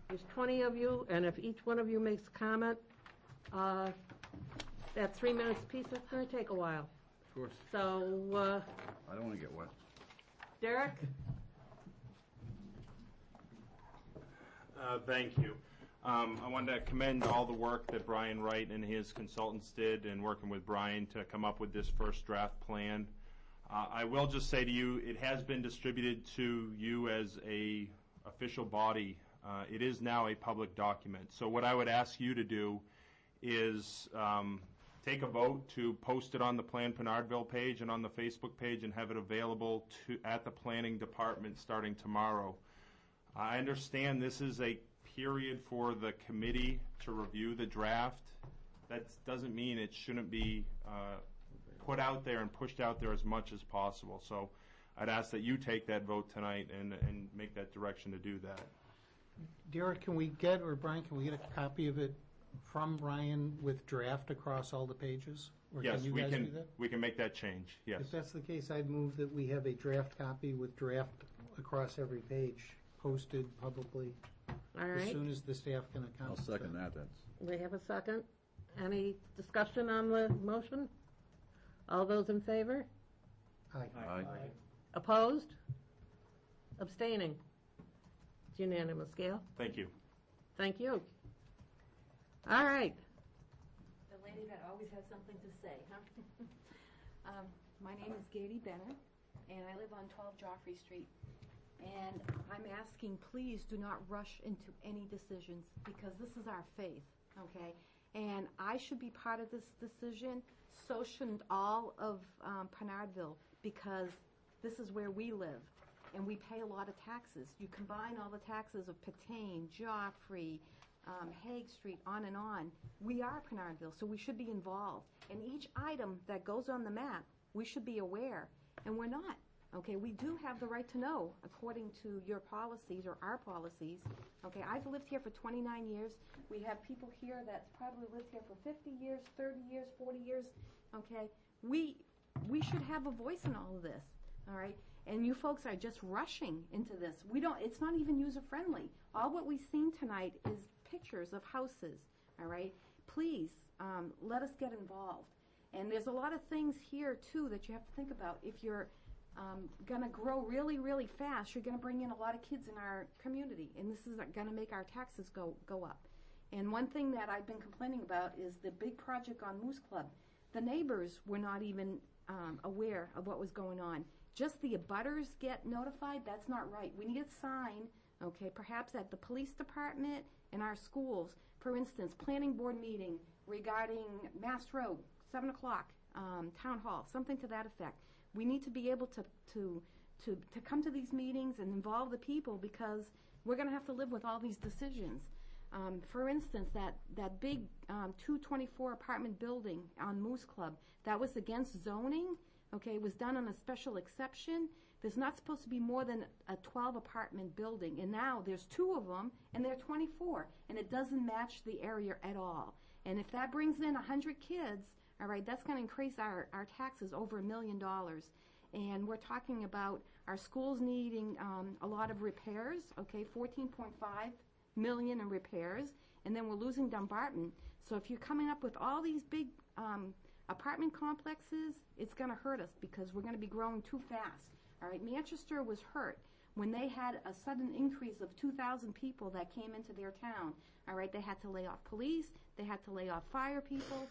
S1: There's 20 of you, and if each one of you makes a comment, that 3 minutes piece, it's going to take a while.
S12: Of course.
S1: So,
S12: I don't want to get wet.
S1: Derek?
S9: Thank you. I wanted to commend all the work that Brian Wright and his consultants did in working with Brian to come up with this first draft plan. I will just say to you, it has been distributed to you as a official body. It is now a public document. So what I would ask you to do is take a vote to post it on the Plan Pinardville page and on the Facebook page and have it available at the planning department starting tomorrow. I understand this is a period for the committee to review the draft. That doesn't mean it shouldn't be put out there and pushed out there as much as possible. So I'd ask that you take that vote tonight and make that direction to do that.
S10: Derek, can we get, or Brian, can we get a copy of it from Brian with draft across all the pages? Or
S9: Yes,
S10: can you
S9: we
S10: guys
S9: can.
S10: do that?
S9: We can make that change. Yes.
S10: If that's the case, I'd move that we have a draft copy with draft across every page, posted publicly,
S1: All
S10: as
S1: right,
S10: soon as the staff can
S12: I'll
S10: accomplish that.
S12: second that, that's.
S1: we have a second. Any discussion on the motion? All those in favor?
S10: Aye.
S12: Aye.
S1: Opposed? Abstaining? It's unanimous, Gail.
S9: Thank you.
S1: Thank you. All right.
S7: The lady that always has something to say, huh? My name is Katie Benner, and I live on 12 Joffrey Street. And I'm asking, please do not rush into any decisions, because this is our faith, okay? And I should be part of this decision, so shouldn't all of Pinardville, because this is where we live, and we pay a lot of taxes. You combine all the taxes of Patane, Joffrey, Hague Street, on and on. We are Pinardville, so we should be involved. And each item that goes on the map, we should be aware, and we're not. Okay, we do have the right to know, according to your policies or our policies. Okay, I've lived here for 29 years. We have people here that probably lived here for 50 years, 30 years, 40 years. Okay, we should have a voice in all of this. All right, and you folks are just rushing into this. We don't. It's not even user friendly. All what we've seen tonight is pictures of houses. All right, please let us get involved. And there's a lot of things here too that you have to think about. If you're going to grow really, really fast, you're going to bring in a lot of kids in our community, and this is going to make our taxes go up. And one thing that I've been complaining about is the big project on Moose Club. The neighbors were not even aware of what was going on. Just the abutters get notified. That's not right. We need a sign, okay, perhaps at the police department and our schools. For instance, planning board meeting regarding Mass Road, 7 o'clock, town hall, something to that effect. We need to be able to come to these meetings and involve the people, because we're going to have to live with all these decisions. For instance, that big 224 apartment building on Moose Club, that was against zoning. Okay, it was done on a special exception. There's not supposed to be more than a 12 apartment building, and now there's 2 of them, and they're 24, and it doesn't match the area at all. And if that brings in 100 kids, all right, that's going to increase our taxes over $1 million. And we're talking about our schools needing a lot of repairs, okay, $14.5 million in repairs, and then we're losing Dumbarton. So if you're coming up with all these big apartment complexes, it's going to hurt us, because we're going to be growing too fast. All right, Manchester was hurt when they had a sudden increase of 2,000 people that came into their town. All right, they had to lay off police, they had to lay off fire people.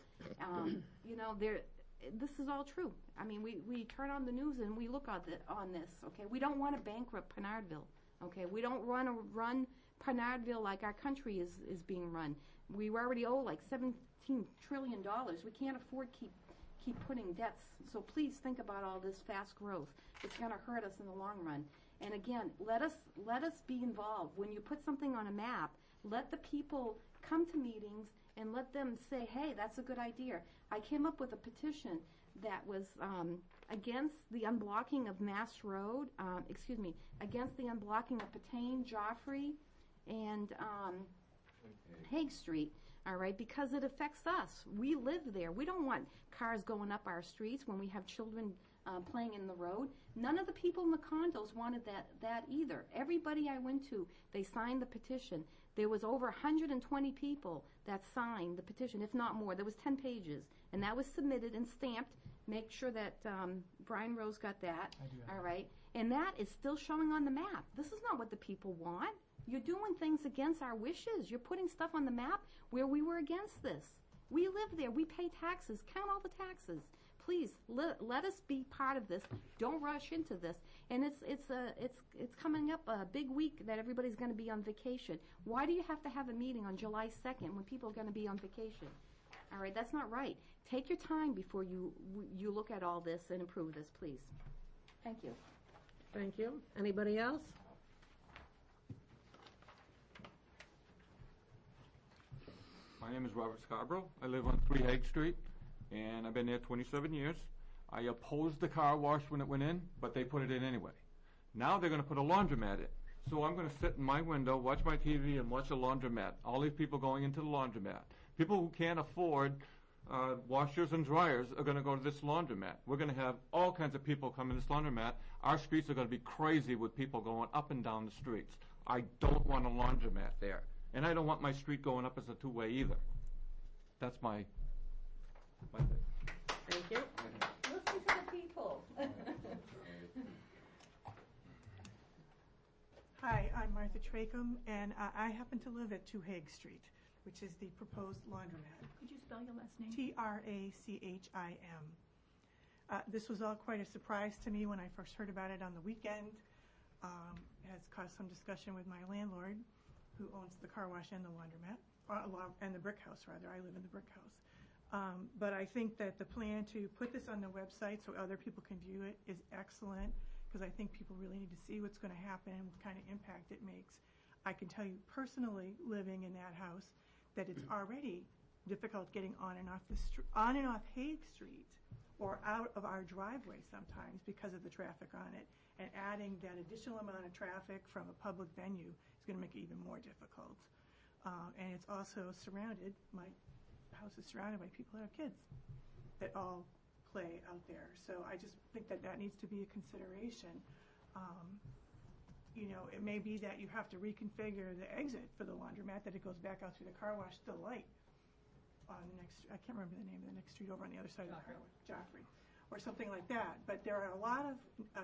S7: You know, this is all true. I mean, we turn on the news and we look on this, okay? We don't want to bankrupt Pinardville, okay? We don't want to run Pinardville like our country is being run. We already owe like $17 trillion. We can't afford keep putting debts. So please think about all this fast growth. It's going to hurt us in the long run. And again, let us be involved. When you put something on a map, let the people come to meetings and let them say, hey, that's a good idea. I came up with a petition that was against the unblocking of Mass Road, against the unblocking of Patane, Joffrey, and Hague Street, all right, because it affects us. We live there. We don't want cars going up our streets when we have children playing in the road. None of the people in the condos wanted that either. Everybody I went to, they signed the petition. There was over 120 people that signed the petition, if not more. There was 10 pages, and that was submitted and stamped. Make sure that Brian Rose got that.
S2: I do have
S7: all right, and that is still showing on the map. This is not what the people want. You're doing things against our wishes. You're putting stuff on the map where we were against this. We live there. We pay taxes. Count all the taxes. Please let us be part of this. Don't rush into this. And it's coming up a big week that everybody's going to be on vacation. Why do you have to have a meeting on July 2nd when people are going to be on vacation? All right, that's not right. Take your time before you look at all this and approve this, please. Thank you.
S1: Thank you. Anybody else?
S13: My name is Robert Scarborough. I live on 3 Hague Street, and I've been there 27 years. I opposed the car wash when it went in, but they put it in anyway. Now they're going to put a laundromat in. So I'm going to sit in my window, watch my TV, and watch a laundromat. All these people going into the laundromat. People who can't afford washers and dryers are going to go to this laundromat. We're going to have all kinds of people come in this laundromat. Our streets are going to be crazy with people going up and down the streets. I don't want a laundromat there. And I don't want my street going up as a two-way either. That's my thing.
S1: Thank you.
S7: Listen to the people.
S8: Hi, I'm Martha Martha Tracom, and I happen to live at 2 Hague Street, which is the proposed laundromat.
S7: Could you spell your last name?
S8: Trachim. This was all quite a surprise to me when I first heard about it on the weekend. It has caused some discussion with my landlord, who owns the car wash and the laundromat, and the brick house, rather. I live in the brick house. But I think that the plan to put this on the website so other people can view it is excellent, because I think people really need to see what's going to happen and what kind of impact it makes. I can tell you personally, living in that house, that it's already difficult getting on and off Hague Street or out of our driveway sometimes because of the traffic on it. And adding that additional amount of traffic from a public venue is going to make it even more difficult. And it's also surrounded, my house is surrounded by people that have kids that all play out there. So I just think that that needs to be a consideration. It may be that you have to reconfigure the exit for the laundromat, that it goes back out through the car wash to the light on the next, I can't remember the name of the next street over on the other side of the car wash, Joffrey, or something like that. But there are a lot of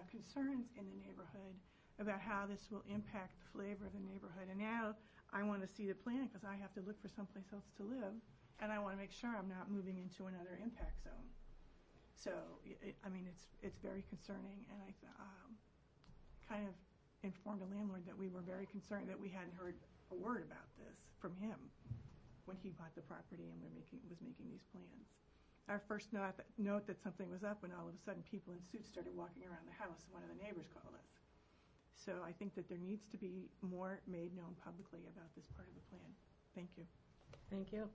S8: concerns in the neighborhood about how this will impact the flavor of the neighborhood. And now I want to see the plan, because I have to look for someplace else to live, and I want to make sure I'm not moving into another impact zone. So, it's very concerning, and I kind of informed the landlord that we were very concerned that we hadn't heard a word about this from him when he bought the property and was making these plans. Our first note that something was up when all of a sudden people in suits started walking around the house, and one of the neighbors called us. So I think that there needs to be more made known publicly about this part of the plan. Thank you.
S1: Thank you.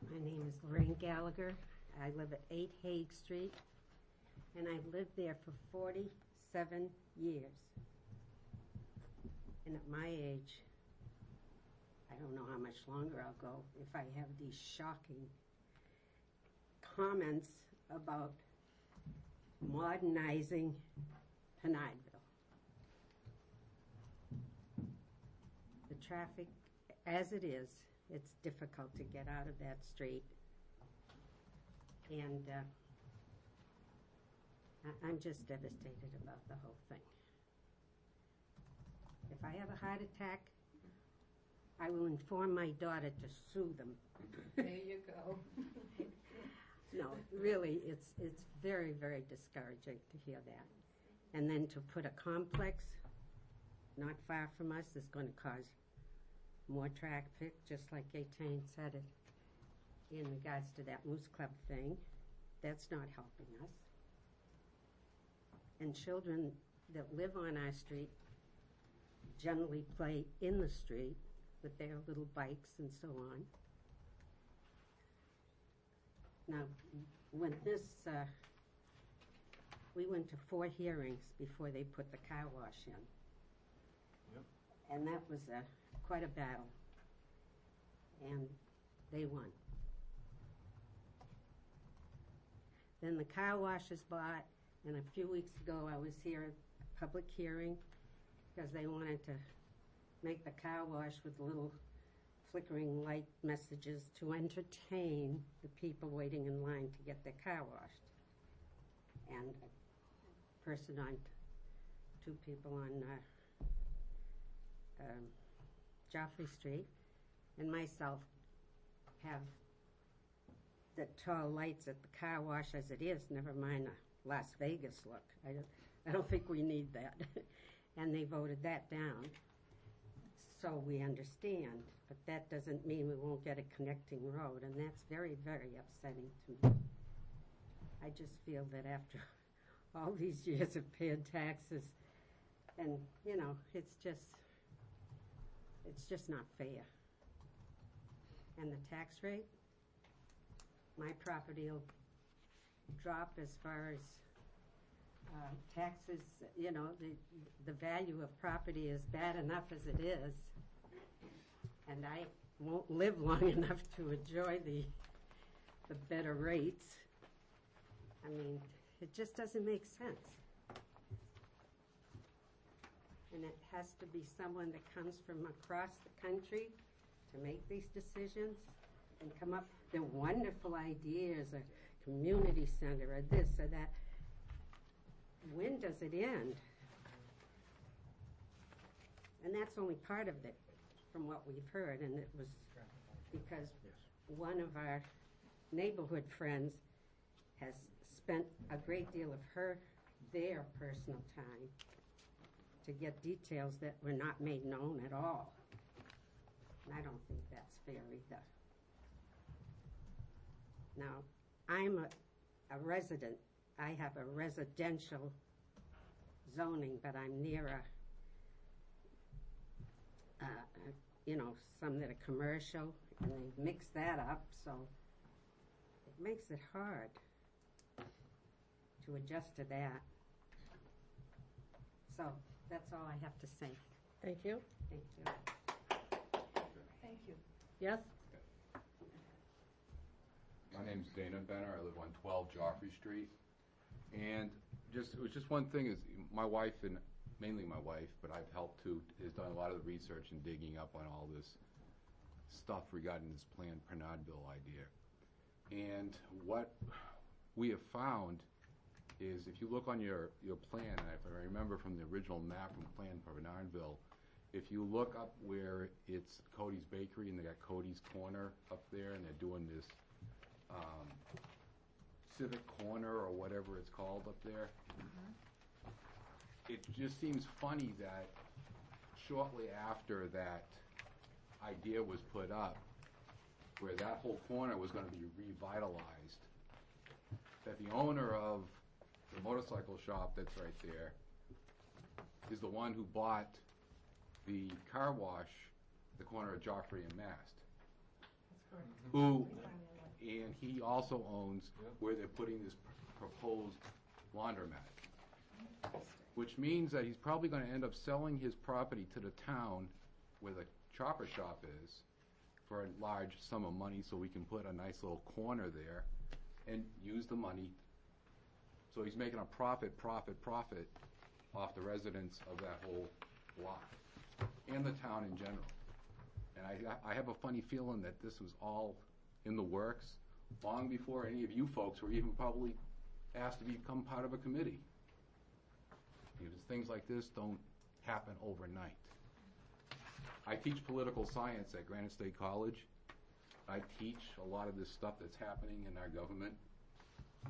S14: My name is Lorraine Gallagher. I live at 8 Hague Street, and I've lived there for 47 years. And at my age, I don't know how much longer I'll go if I have these shocking comments about modernizing Pinardville. The traffic, as it is, it's difficult to get out of that street. And I'm just devastated about the whole thing. If I have a heart attack, I will inform my daughter to sue them.
S7: There you go.
S14: No, really, it's very, very discouraging to hear that. And then to put a complex not far from us is going to cause more traffic, just like Etienne said it, in regards to that Moose Club thing. That's not helping us. And children that live on our street generally play in the street with their little bikes and so on. Now, when this, we went to 4 hearings before they put the car wash in.
S9: Yep.
S14: And that was quite a battle. And they won. Then the car wash is bought, and a few weeks ago I was here at a public hearing because they wanted to make the car wash with little flickering light messages to entertain the people waiting in line to get their car washed. And a person on, 2 people on Joffrey Street and myself have the tall lights at the car wash as it is, never mind a Las Vegas look. I don't think we need that. And they voted that down. So we understand, but that doesn't mean we won't get a connecting road, and that's very, very upsetting to me. I just feel that after all these years of paying taxes, and, it's just not fair. And the tax rate, my property will drop as far as taxes, the value of property is bad enough as it is, and I won't live long enough to enjoy the better rates. I mean, it just doesn't make sense. And it has to be someone that comes from across the country to make these decisions and come up with wonderful ideas, a community center, or this or that. when does it end? And that's only part of it from what we've heard, and it was because one of our neighborhood friends has spent a great deal of their personal time to get details that were not made known at all. And I don't think that's fair either. Now, I'm a resident. I have a residential zoning, but I'm near some that are commercial, and they mix that up, so it makes it hard to adjust to that. So that's all I have to say.
S1: Thank you.
S14: Thank you.
S7: Thank you.
S1: Yes?
S15: My name's Dana Benner. I live on 12 Joffrey Street. And it was just one thing is my wife, and mainly my wife, but I've helped too, has done a lot of the research and digging up on all this stuff regarding this planned Pinardville idea. And what we have found is if you look on your plan, and if I remember from the original map from Plan for Pinardville, if you look up where it's Cody's Bakery and they got Cody's Corner up there and they're doing this Civic Corner or whatever it's called up there, it just seems funny that shortly after that idea was put up, where that whole corner was going to be revitalized, that the owner of the motorcycle shop that's right there is the one who bought the car wash at the corner of Joffrey and Mast. And he also owns where they're putting this proposed laundromat, which means that he's probably going to end up selling his property to the town where the chopper shop is for a large sum of money so we can put a nice little corner there and use the money. So he's making a profit off the residents of that whole block and the town in general. And I have a funny feeling that this was all in the works long before any of you folks were even probably asked to become part of a committee. Because things like this don't happen overnight. I teach political science at Granite State College. I teach a lot of this stuff that's happening in our government.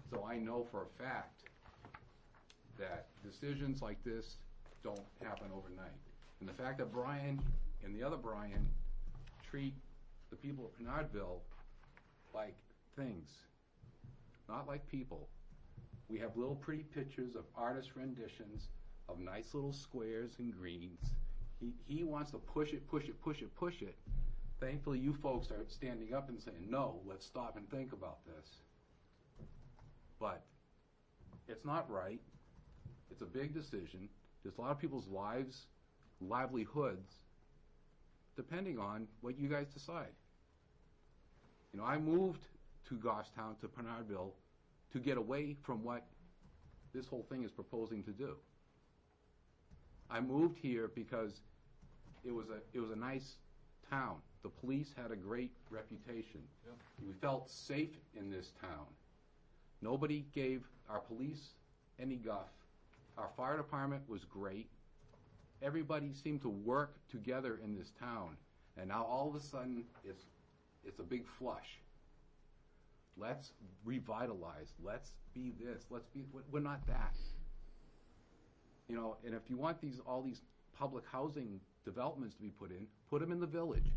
S15: So I know for a fact that decisions like this don't happen overnight. And the fact that Brian and the other Brian treat the people of Pinardville like things, not like people. We have little pretty pictures of artist renditions of nice little squares and greens. He wants to push it. Thankfully, you folks are standing up and saying, no, let's stop and think about this. But it's not right. It's a big decision. There's a lot of people's livelihoods, depending on what you guys decide. You know, I moved to Goffstown, to Pinardville, to get away from what this whole thing is proposing to do. I moved here because it was a nice town. The police had a great reputation. Yep. We felt safe in this town. Nobody gave our police any guff. Our fire department was great. Everybody seemed to work together in this town. And now all of a sudden, it's a big flush. Let's revitalize. Let's be this. We're not that. You know, and if you want all these public housing developments to be put them in the village.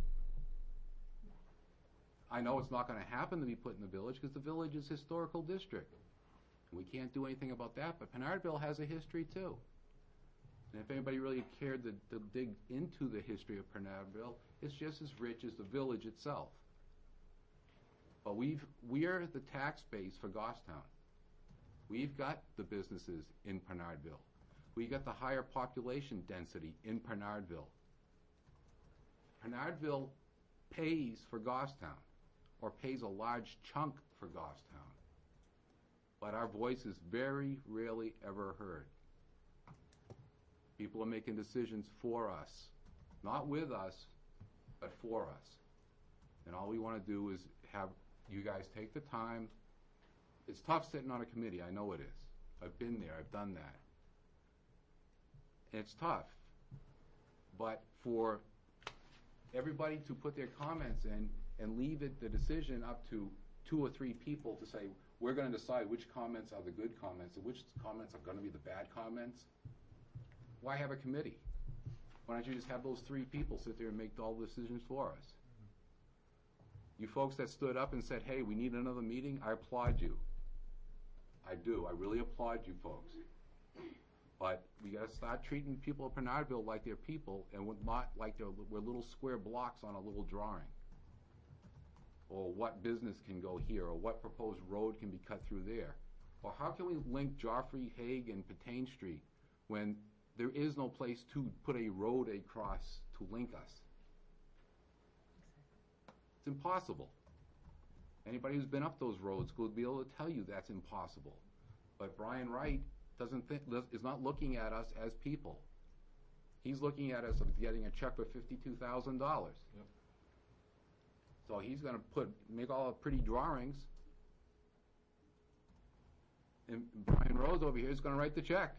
S15: I know it's not going to happen to be put in the village because the village is a historical district. We can't do anything about that, but Pinardville has a history too. And if anybody really cared to dig into the history of Pinardville, it's just as rich as the village itself. But we're the tax base for Goffstown. We've got the businesses in Pinardville. We got the higher population density in Pinardville. Pinardville pays for Goffstown, or pays a large chunk for Goffstown. But our voice is very rarely ever heard. People are making decisions for us, not with us, but for us. And all we want to do is have you guys take the time. It's tough sitting on a committee, I know it is. I've been there, I've done that. it's tough. But for everybody to put their comments in and leave it, the decision up to 2 or 3 people to say, we're going to decide which comments are the good comments and which comments are going to be the bad comments, why have a committee? Why don't you just have those 3 people sit there and make all the decisions for us? You folks that stood up and said, hey, we need another meeting, I applaud you. I do. I really applaud you folks. But we got to start treating people of Pinardville like they're people and not like we're little square blocks on a little drawing. Or what business can go here, or what proposed road can be cut through there. Or how can we link Joffrey, Hague, and Patain Street when there is no place to put a road across to link us? It's impossible. Anybody who's been up those roads will be able to tell you that's impossible. But Brian Wright is not looking at us as people. He's looking at us of getting a check for $52,000.
S13: Yep.
S15: So he's going to make all the pretty drawings, and Brian Rose over here is going to write the check,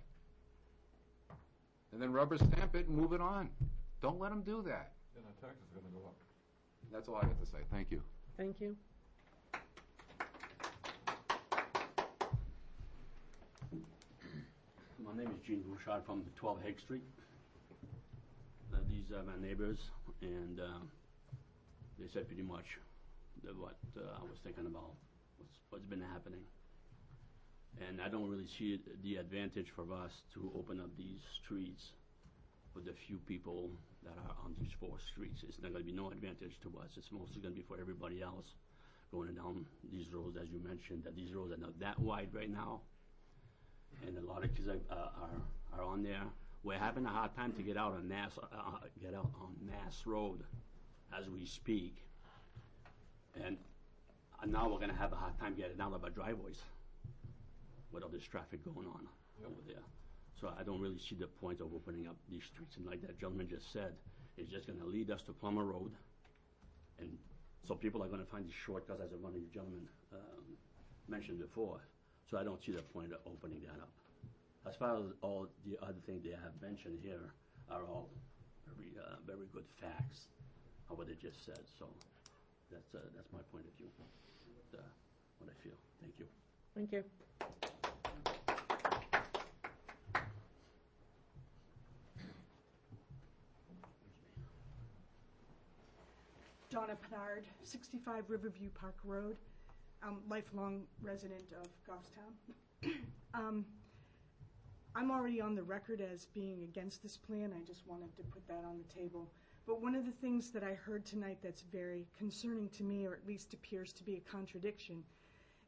S15: and then rubber stamp it and move it on. Don't let him do that.
S13: Then our taxes are going to go up.
S15: That's all I have to say. Thank you.
S1: Thank you.
S16: My name is Gene Bouchard from 12 Hague Street. These are my neighbors, and they said pretty much what I was thinking about, what's been happening. And I don't really see the advantage for us to open up these streets with the few people that are on these 4 streets. It's not going to be no advantage to us. It's mostly going to be for everybody else going down these roads, as you mentioned, that these roads are not that wide right now. And a lot of kids are on there. We're having a hard time to get out on Mass Road as we speak. And now we're going to have a hard time getting out of our driveways with all this traffic going on over there. So I don't really see the point of opening up these streets. And like that gentleman just said, it's just going to lead us to Plummer Road. And so people are going to find these shortcuts, as one of you gentlemen mentioned before. So I don't see the point of opening that up. As far as all the other things they have mentioned here are all very good facts of what they just said. So that's my point of view, what I feel. Thank you.
S1: Thank you.
S8: Donna Pinard, 65 Riverview Park Road, lifelong resident of Goffstown. I'm already on the record as being against this plan. I just wanted to put that on the table. But one of the things that I heard tonight that's very concerning to me, or at least appears to be a contradiction,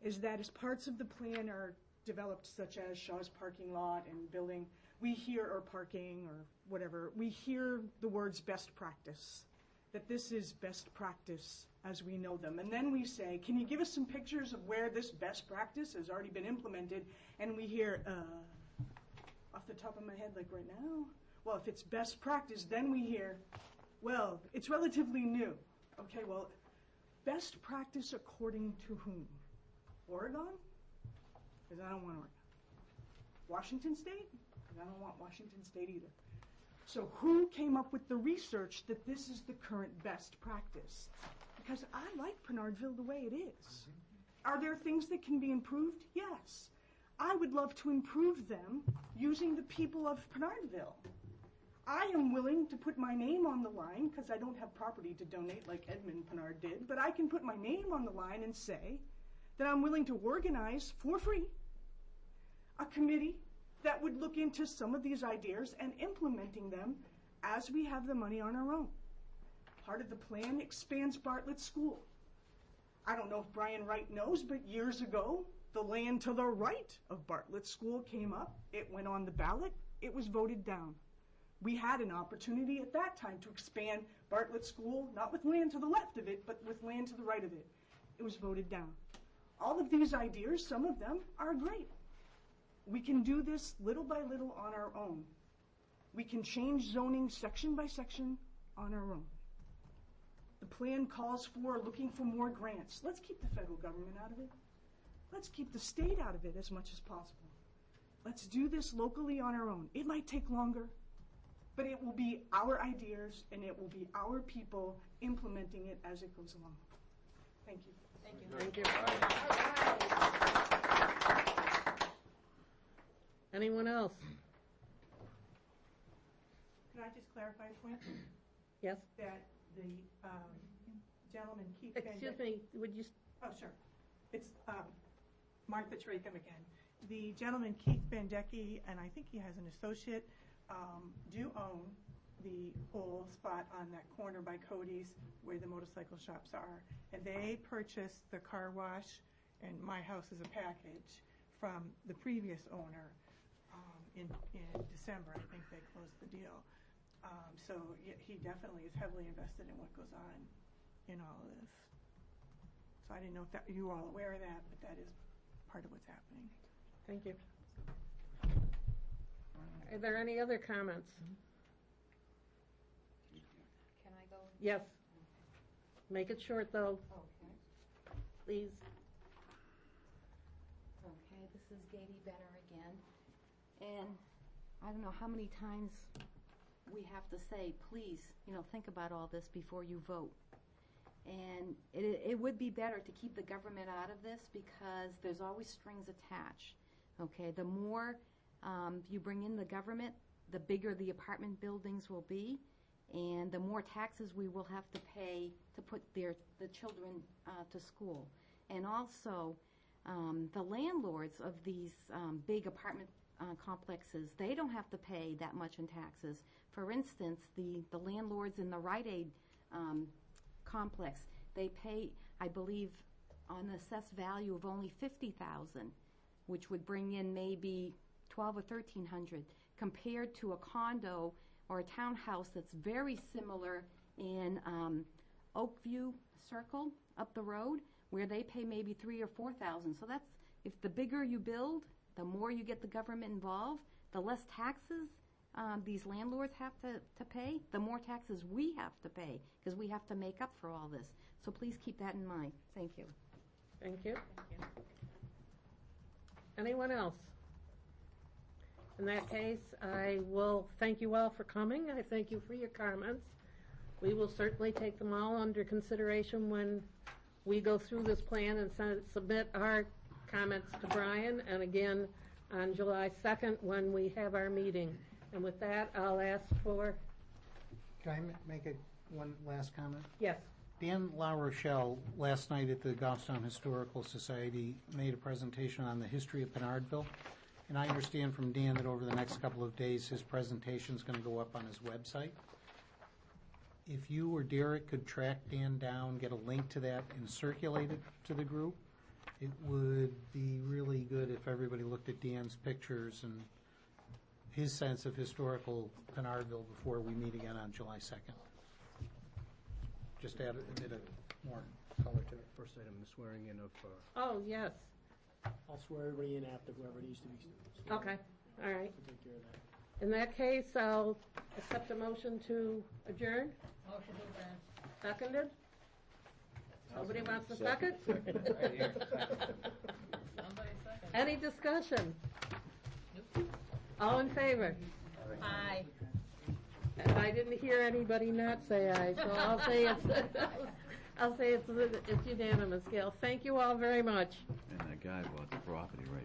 S8: is that as parts of the plan are developed, such as Shaw's parking lot and building, we hear, or parking, or whatever, we hear the words best practice, that this is best practice as we know them. And then we say, can you give us some pictures of where this best practice has already been implemented? And we hear, off the top of my head, like right now, well, if it's best practice, then we hear, well, it's relatively new. Okay, well, best practice according to whom? Oregon? Because I don't want Oregon. Washington State? Because I don't want Washington State either. So who came up with the research that this is the current best practice? Because I like Pinardville the way it is. Are there things that can be improved? Yes. I would love to improve them using the people of Pinardville. I am willing to put my name on the line, because I don't have property to donate like Edmund Pinard did, but I can put my name on the line and say that I'm willing to organize for free a committee that would look into some of these ideas and implementing them as we have the money on our own. Part of the plan expands Bartlett School. I don't know if Brian Wright knows, but years ago, the land to the right of Bartlett School came up. It went on the ballot. It was voted down. We had an opportunity at that time to expand Bartlett School, not with land to the left of it, but with land to the right of it. It was voted down. All of these ideas, some of them, are great. We can do this little by little on our own. We can change zoning section by section on our own. The plan calls for looking for more grants. Let's keep the federal government out of it. Let's keep the state out of it as much as possible. Let's do this locally on our own. It might take longer. but it will be our ideas and it will be our people implementing it as it goes along. Thank you.
S1: Thank you. Anyone else?
S8: Can I just clarify a point?
S1: Yes?
S8: That the gentleman, Keith
S1: Excuse me, would you,
S8: Oh, sure. It's Martha Tracum again. The gentleman, Keith Bandecki, and I think he has an associate, do own the whole spot on that corner by Cody's where the motorcycle shops are. And they purchased the car wash and my house as a package from the previous owner in December. I think they closed the deal. So he definitely is heavily invested in what goes on in all of this. So I didn't know if you were all aware of that, but that is part of what's happening.
S1: thank you. Are there any other comments?
S7: Can I go?
S1: Yes. Make it short, though,
S7: Okay.
S1: please.
S7: Okay, this is Katie Benner again. And I don't know how many times we have to say, please, think about all this before you vote. And it would be better to keep the government out of this because there's always strings attached. Okay, the more you bring in the government, the bigger the apartment buildings will be, and the more taxes we will have to pay to put the children to school. And also, the landlords of these big apartment complexes, they don't have to pay that much in taxes. For instance, the landlords in the Rite Aid complex, they pay, I believe, on an assessed value of only $50,000, which would bring in maybe $1,200 or $1,300, compared to a condo or a townhouse that's very similar in Oakview Circle up the road, where they pay maybe $3,000 or $4,000. So that's, if the bigger you build, the more you get the government involved, the less taxes these landlords have to pay, the more taxes we have to pay, because we have to make up for all this. So please keep that in mind. Thank you.
S1: Thank you. Anyone else? In that case, I will thank you all for coming. I thank you for your comments. We will certainly take them all under consideration when we go through this plan and submit our comments to Brian, and again on July 2nd when we have our meeting. And with that, I'll ask for...
S10: Can I make one last comment?
S1: Yes.
S10: Dan LaRochelle, last night at the Goffstown Historical Society, made a presentation on the history of Pinardville. And I understand from Dan that over the next couple of days, his presentation is going to go up on his website. If you or Derek could track Dan down, get a link to that, and circulate it to the group, it would be really good if everybody looked at Dan's pictures and his sense of historical Pinardville before we meet again on July 2nd. Just add a bit of more color to it.
S11: First item, the swearing in of...
S1: Oh, yes.
S17: I'll swear everybody in after whoever needs to be sworn.
S1: Okay, all right.
S17: We'll take care of that.
S1: In that case, I'll accept a motion to adjourn.
S5: Motion to adjourn.
S1: Seconded? Nobody wants a second?
S5: Somebody second.
S1: Any discussion? All in favor?
S5: Aye.
S1: And I didn't hear anybody not say aye, so I'll say it's unanimous, Gail. Thank you all very much.
S12: And that guy bought the property right